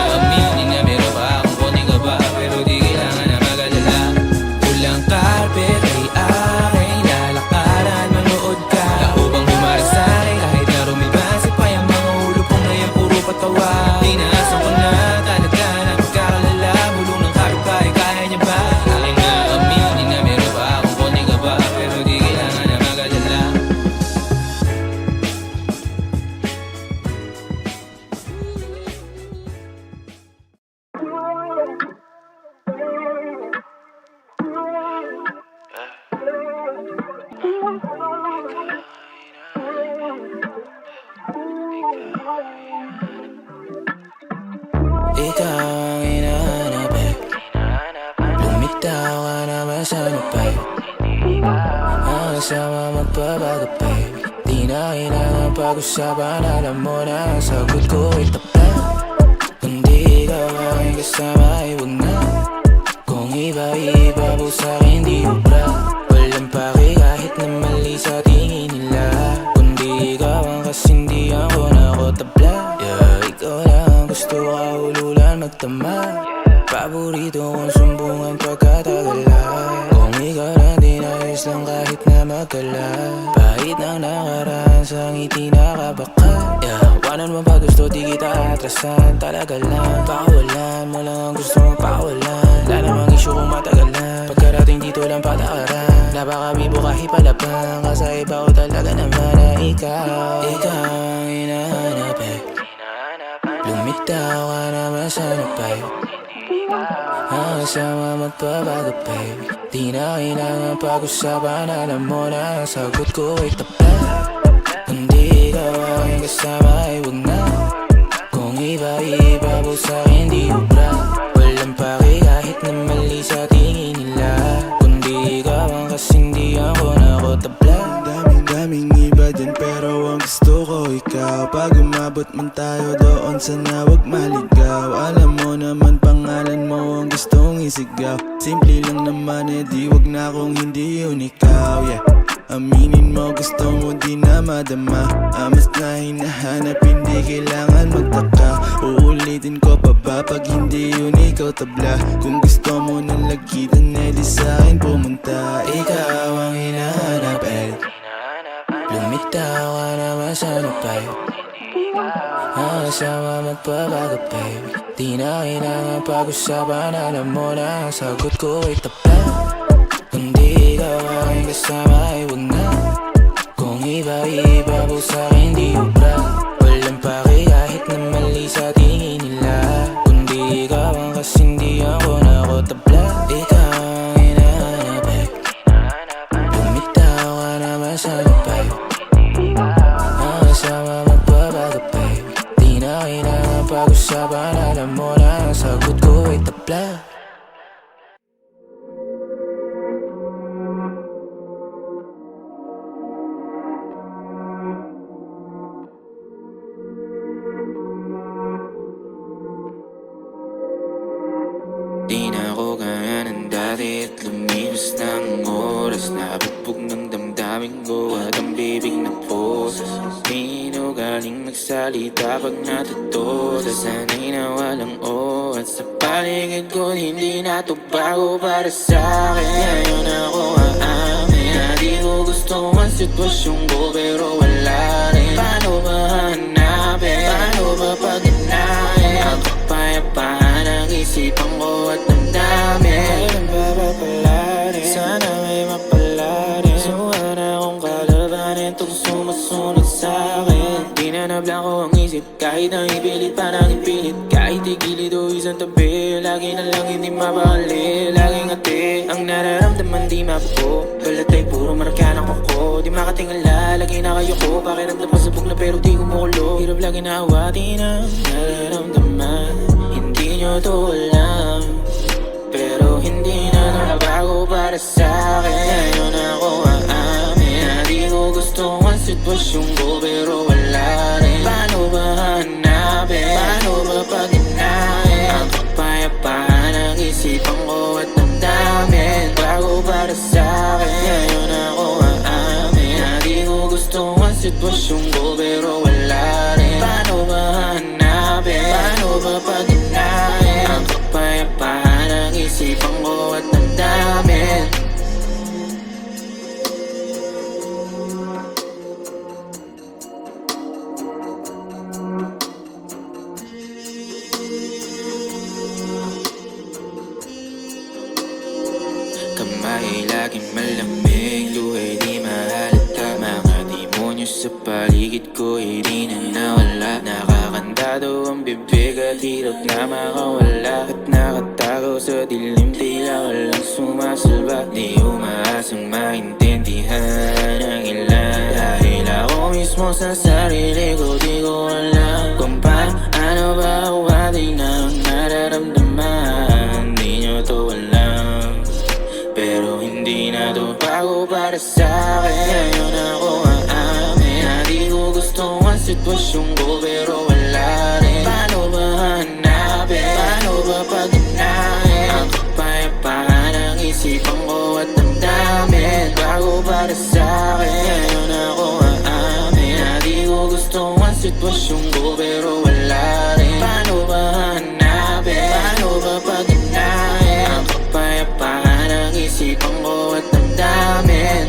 kasama magbabago baby. Di na kailangan pag-usapan, alam mo na ang sagot ko ay tapat. Kung di ikaw aking kasama ay huwag na. Kung iba-iba po sa'kin di ubra. Walang pake kahit na mali sa tingin nila. Kung di ikaw ang kasindihan ko na ako tabla. Yeah, ikaw lang ang gusto kahululan magtama. Paborito kong sumbungan pagkatagalan. Kung ikaw lang din ayos lang kahit na magkala. Pahit ng nakaraan sa ngiti nakabaka. Yeah, wanan mo pa gusto di kita atrasan. Talaga lang, pakawalan mo lang ang gusto mong pakawalan. Wala namang issue kung matagalan. Pagkarating dito lang patakaran. Napakabibo kahit palapang. Kasaiba ko talaga naman na ikaw. Ikaw ang hinahanap eh. Lumitaw ka naman sa napay. Ang kasama magbabago baby. Di na kailangan pag-usapan, alam mo na ang sagot ko ay tapat. Kung di ikaw aking kasama ay huwag na. Kung iba-iba po sa'kin di ubra. Walang pake kahit na mali sa tingin nila. Kung di ikaw ang kasindihan ko na ako tabla. Daming iba dyan pero ang gusto ko ikaw. Pag umabot man tayo doon sana wag maligaw. Alam mo naman pangalan mo ang gustong isigaw. Simple lang naman eh di wag na kung hindi yun ikaw. Yeah, aminin mo gusto mo di na madama. Mas na hinahanap hindi kailangan magtaka. Uulitin ko pa ba pag hindi yun ikaw tabla. Kung gusto mo nang lagitan eh di sa'kin pumunta. Ikaw ang hinahanap eh. Lumitaw ka naman sa napay. Ang kasama magbabago baby. Di na kailangan pag-usapan, alam mo na ang sagot ko ay tapat. Kung di ikaw aking kasama ay huwag na. Kung iba-iba po sa'kin di ubra. Walang pake kahit na mali sa tingin nila. Kung di ikaw ang kasindihan ko na ako tabla. Ikaw ang hinahanap eh. Lumitaw ka naman sa napay. Ang kasama magbabago baby. Di na kailangan pag-usapan, alam mo na ang sagot ko ay tabla. Di na ako kaya ng dati at lumipas ng oras. Nabugbog ng damdamin ko at ang bibig na poses. Pino galing magsalita pag natutosa. Sana'y na walang o at sa paligid ko hindi na to bago para sa'kin. Ngayon ako aamin na di ko gusto ang sitwasyon ko pero wala rin. Paano ba hanapin? Paano ba pag-inahin? Ang kapayapaan ang isipan ko at damdamin. Kailan ba papalarin? Sana may mapalarin. Suwan akong kalabanin itong sumusunod sa'kin. Di na nablangko ang isip kahit ang ipilit pa nang ipilit. Kahit igilid o isang tabi, lagi na lang hindi mapakali. Laging ngati ang nararamdaman di mabuo. Balat ay puro marka ng kuko. Di makatingala, lagi na kayo ko. Pakiramdam pasabog na pero di kumukulo. Hirap lagi na awatin ang nararamdaman. Hindi nyo to alam, pero hindi na nabago para sa'kin. Ngayon ako aamin na di ko gusto ang sitwasyon ko pero wala rin. Paano ba hanapin? Paano ba pag-inahin? Ang kapayapaan ang isipan ko at damdamin. Bago para sa'kin. Ngayon ako aamin na di ko gusto ang sitwasyon ko pero wala rin. Paano ba hanapin? Paano ba pag-inahin? Ang kapayapaan ang isipan ko at damdamin. Kamay laging malamig, luhay di mahalata. Mga demonyo sa paligid ko hindi na nawala. Nakakandado ang bibig at hirap na makawala. At nakatago sa dilim tila walang sumasalba. Di umaasang maintindihan ang ilan. Dahil ako mismo sa sarili ko di ko alam kung paano ba huwati ng nararamdaman. Di nyo to alam, pero hindi na to bago para sa'kin. sumunggo pero wala rin. Paano ba hanapin? Paano ba pag-unahin ang kapayapaan ng isipan ko at damdamin? Bago para sa'kin, ngayon ako aamin na di ko gusto ang sitwasyon ko pero wala rin. Paano ba hanapin? Paano ba pag-unahin ang kapayapaan ng isipan ko at damdamin?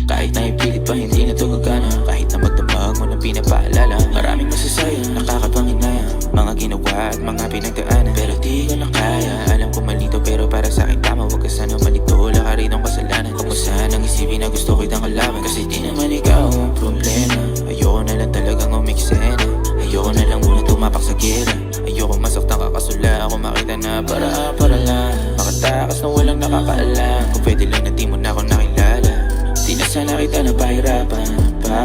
Kahit na ipilit pa hindi na to gagana, kahit na magdamag mo na pinapaalala, maraming masasayang, nakakapanginaya, mga ginawa at mga pinagdaanan. Pero di ko na kaya, alam ko malito pero para sa akin tama. Huwag ka sana malito, wala ka rin ang kasalanan. Huwag mo sanang isipin na gusto kitang kalaban, kasi di naman ikaw ang problema. Ayoko na lang talagang umiksena, ayoko na lang muna tumapak sa gera. Ayoko masaktan ka kasula, ako makita na para lang makatakas na walang nakakaalam. Kung pwede lang na di mo na ako nakilala, di na sana kita napahirapan pa.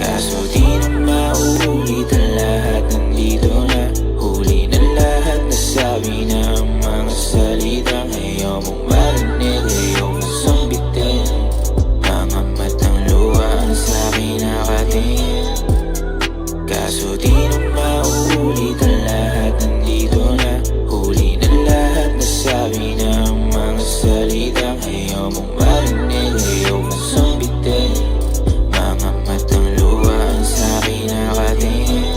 Kaso di na mauulit ang lahat, nandito na. Huli na lahat, nasabi na ang mga salitang ayaw mong marinig, ayaw mong sambitin. Mga matang luha ang sa'kin nakatingin. Kaso di na mauulit ang lahat, nandito na. Huli na lahat, nasabi na ang mga salitang ayaw mong marinig, ayaw mong sambitin. Mga matang luha ang sa'kin nakatingin.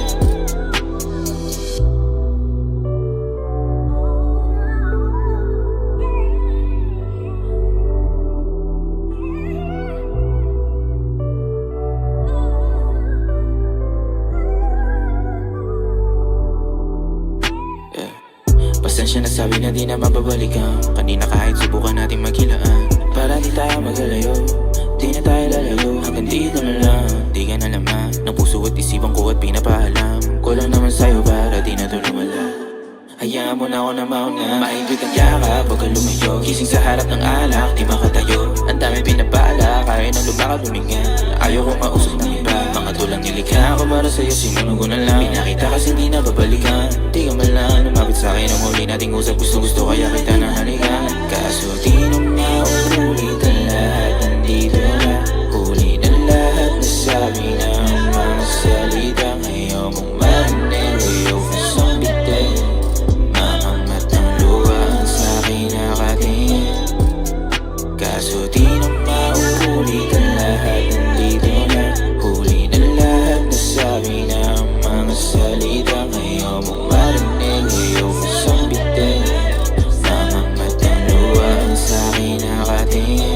Pasensya na sabi na di na mababalikan. Kanina kahit subukan natin maghilaan, para di tayo magalayo, di na tayo lalayo. Hanggang dito na lang, di ka na laman ng puso at isipan ko at pinapaalam ko lang naman sa'yo para di na to lumala. Hayaan mo na ako na mauna, maibig ang yakap, huwag ka lumayo. Gising sa harap ng alak, di makatayo. Ang dami pinapala, kaya na lumakad lumingan. Ayaw ko mausap ng iba, mga tulang nilikha ko para sa'yo, sinunod ko na lang. Pinakita kasi di na babalikan, di ka man lang lumapit sa'kin ang huli nating usap. Gusto kaya kita na halikan. Kaso di na mauulit ang lahat, nandito na. Huli na lahat, nasabi na ang mga salitang ayaw mong marinig, ayaw mong sambitin. Mga matang luha ang sa'kin nakatingin. Kaso di na mauulit ang lahat, nandito na. Huli na lahat, nasabi na ang mga salitang ayaw mong marinig, ayaw mong sambitin. Mga matang luha ang sa'kin nakatingin.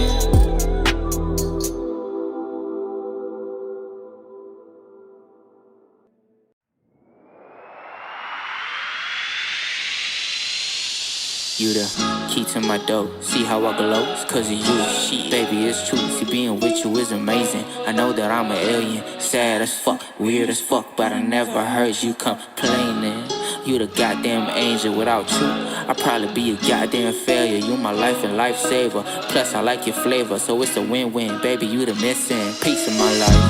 You the key to my door. See how I glow? It's cause of you. Shit, baby, it's true. See, being with you is amazing. I know that I'm an alien. Sad as fuck, weird as fuck, but I never heard you complaining. You the goddamn angel. Without you, I'd probably be a goddamn failure. You my life and lifesaver. Plus, I like your flavor, so it's a win-win. Baby, you the missing piece of my life.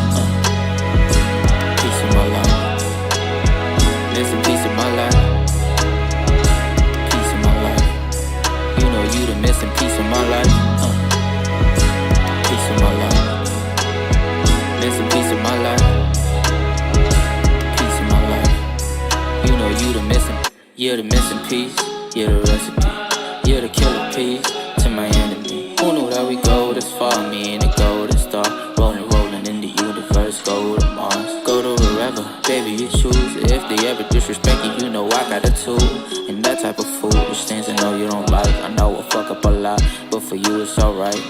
Piece of my life. Missing piece of my life. You the missing piece of my life, piece of my life, missing piece of my life, piece of my life. You know you the missing, you're the missing piece, you're the recipe, you're the killer piece to my enemy. Who knew that we go this far, me and the golden star, rolling, rolling in the universe, go to Mars, go to wherever, baby you choose. If they ever disrespect you, you know I got a tool, and that type of fool which stands and know you don't like. I know I fuck up a lot, but for you it's alright.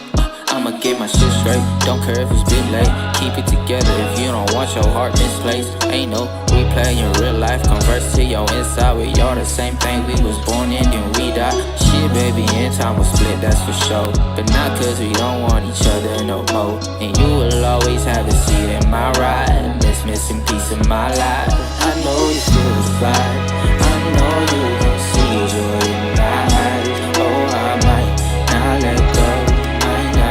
I'ma get my shit straight, don't care if it's been late. Keep it together if you don't want your heart misplaced. Ain't no replay in real life, converse to your inside. We all the same thing, we was born in, then we die. Shit baby, in time we'll split, that's for sure. But not cause we don't want each other no more. And you will always have a seat in my ride, this missing piece of my life. I know you feel the vibe, I know you can see joy in my eyes. Oh I might not let go, might not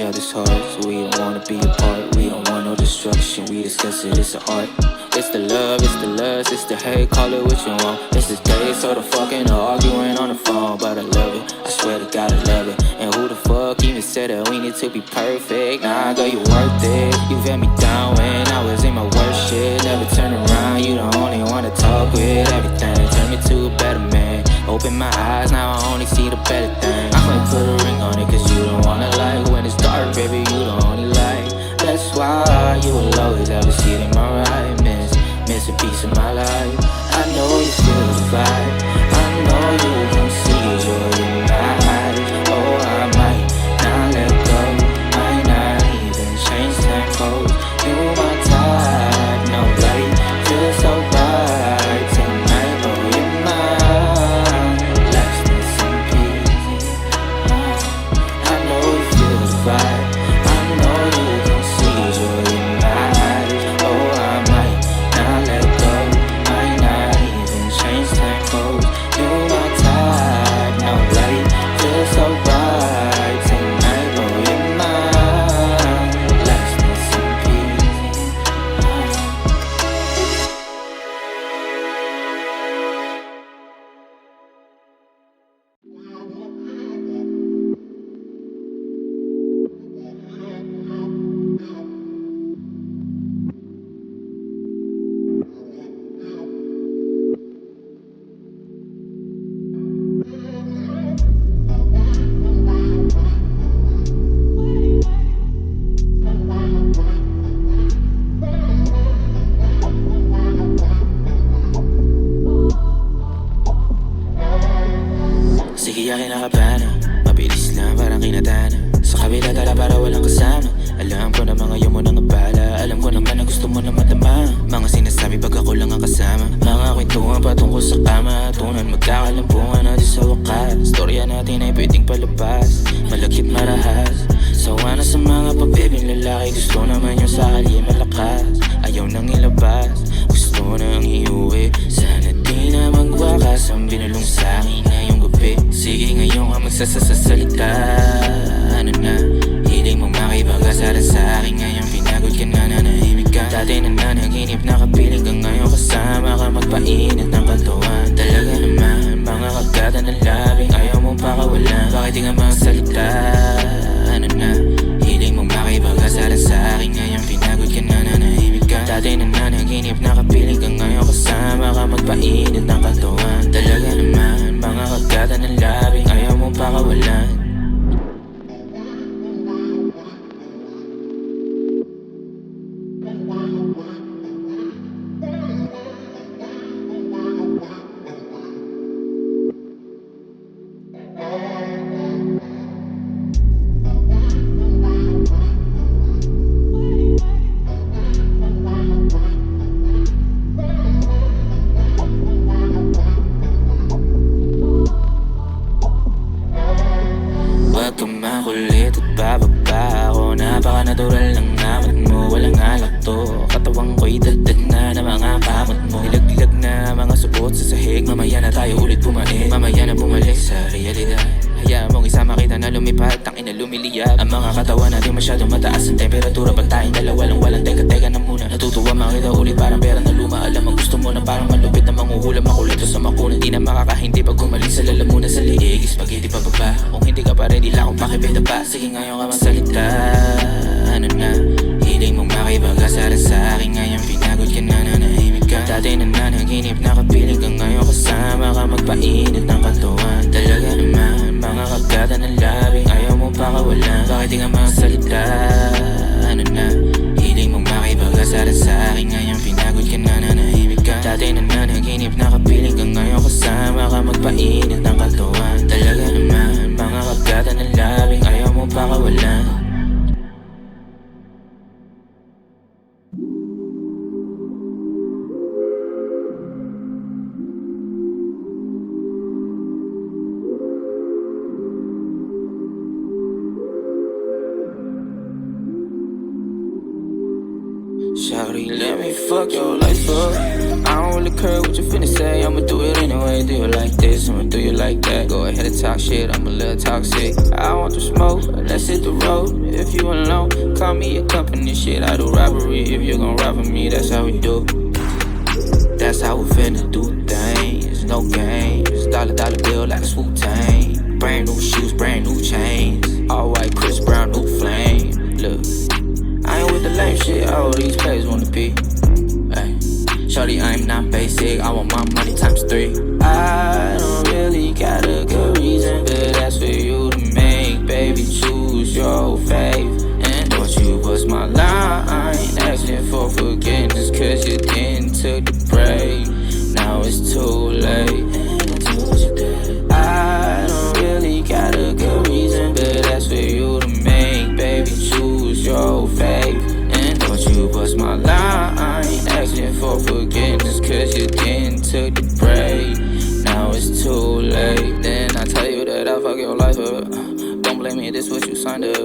other's hearts. We don't wanna be apart, we don't want no destruction. We discuss it, it's an art. It's the love, it's the lust, it's the hate, call it what you want. It's the days, so the fucking arguing on the phone. But I love it, I swear to God I love it. And who the fuck even said that we need to be perfect? Nah, girl, you worth it. You had me down when I was in my worst shit. Never turn around, you the only one to talk with. Everything turn me to a better man. Open my eyes, now I only see the better thing. I might put a ring on it, cause you don't wanna like. When it's dark, baby, you the only light. That's why you will always have a seat in my right. Miss a piece of my life. I know you feel the vibe. I know you can see joy in my eyes. Oh, I might not let go. Might not even change tempos. You my type, no light. Feel so bright tonight. Oh, you're mine. Last in some peace. I know you feel the vibe. I know you can see joy in my eyes. Oh, I might not let go. Might not even change tempos. You my type, no light. Feel so bright tonight. Oh, you're mine. Last in some peace. Sige, akin nakapana. Mabilis lang, parang kinatana. Sa kabila tala para walang kasama. Alam ko na mga yun mo nang abala. Alam ko naman na gusto mo na matama. Mga sinasabi pag ako lang ang kasama. Mga kwentuhan patungkol sa kama. Tunan magkakalampungan natin sa wakas. Storya natin ay pwedeng palabas. Malakit marahas. Sawa na sa mga pabibing lalaki. Gusto naman yung sakali malakas. Ayaw nang ilabas. Gusto nang iuwi. Sana di na magwakas ang binulong sa'kin ngayong gabi. Sige, ngayon ka magsasasalita. Ano na, hiling mo makipag-asara sa'kin. Ngayon pinagod ka na, nanahimik ka. Dati na nanaginip, nakapiling ka. Ngayon kasama ka, magpainit ng katawan. Talaga naman, mga kagatan ng labing ayaw mong pakawalan. Bakit di ka magsalita? Ano na, hiling mo makipag-asara sa'kin. Ngayon pinagod ka na, nanahimik ka. Dati na nanaginip, nakapiling ka. Ngayon kasama ka, magpainit ng katawan. Talaga naman, mga kagatan ng labing ayaw mong pakawalan. Huwag kang makulit at bababa ako. Napaka-natural ng amat mo, walang alak to. Katawang ko'y dagdag na mga kamot mo. Nilaglag na mga supot sa sahig. Mamaya na tayo ulit bumalik. Mamaya na bumalik sa realidad. Hayaan mong isama kita na lumipat, tangina lumiliyab. Ang mga katawan natin masyadong mataas ang temperatura. Pag tayong dalawa lang walang teka-teka na muna. Natutuwa makita ulit parang pera na luma. Alam ang gusto mo na parang malupit na manghuhula. Makulit o sa makunan, di na makakahindi. Pag gumaling sa lalamunan sa liig, spaghetti pababa. Kung hindi ka pa ready lang kung pakibenta pa. Sige, ngayon ka magsalita. Ano na, hiling mong makipag-asara sa'kin. Ngayon pinagod ka na, nanahimik ka. Dati na nanaginip, nakapiling ka. Ngayon kasama ka, magpainit ng katawan. Talaga naman, mga kagatan ng labing ayaw mong pakawalan. Bakit di ka magsalita? Ano na, hiling mong makipag-asara sa'kin. Ngayon pinagod ka na, nanahimik ka. Dati na nanaginip, nakapiling ka. Ngayon kasama ka, magpainit ng katawan. Talaga naman, mga kagatan ng labing ayaw mong pakawalan. Shawty, let me fuck your life up. I don't the curb, what you finna say? I'ma do it anyway. Do you like this? I'ma do you like that? Go ahead and talk shit, I'm a little toxic. I want to smoke, let's hit the road. If you alone, call me your company. Shit, I do robbery. If you gon' rob with me, that's how we do. That's how we finna do things. No games, dollar bill like a Wu-Tang. Brand new shoes, brand new chains. All white, Chris Brown, new flame. Look, I ain't with the lame shit, all these players wanna be. Ay. Shorty, I'm not basic, I want my money times 3. I don't really got a good reason, but that's for you to make. Baby, choose your fave, and don't you bust my line. Asking for forgiveness cause you didn't took the break. Now it's too late. I don't really got a good reason, but that's for you to make. Baby, choose your fave, and don't you bust my line. Asking for forgiveness cause you didn't took the break. Now it's too late. Then I tell you that I fuck your life up. Don't blame me, this what you signed up.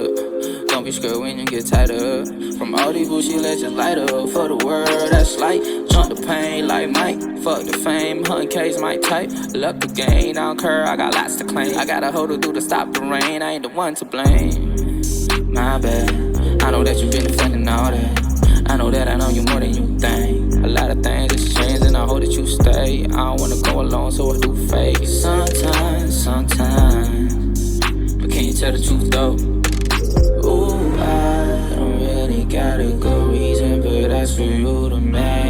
Don't be scared when you get tied up. From all these bullshit, let's just light up. For the word, that's light. Jump the pain like Mike. Fuck the fame, 100K's my type. Luck the game, I don't care, I got lots to claim. I got a hold to do to stop the rain. I ain't the one to blame. My bad, I know that you been defending all that. I know that I know you more than you think. A lot of things has changed and I hope that you stay. I don't wanna go alone, so I do fake. Sometimes, but can you tell the truth though? Ooh, I don't really got a good reason, but that's for you to make.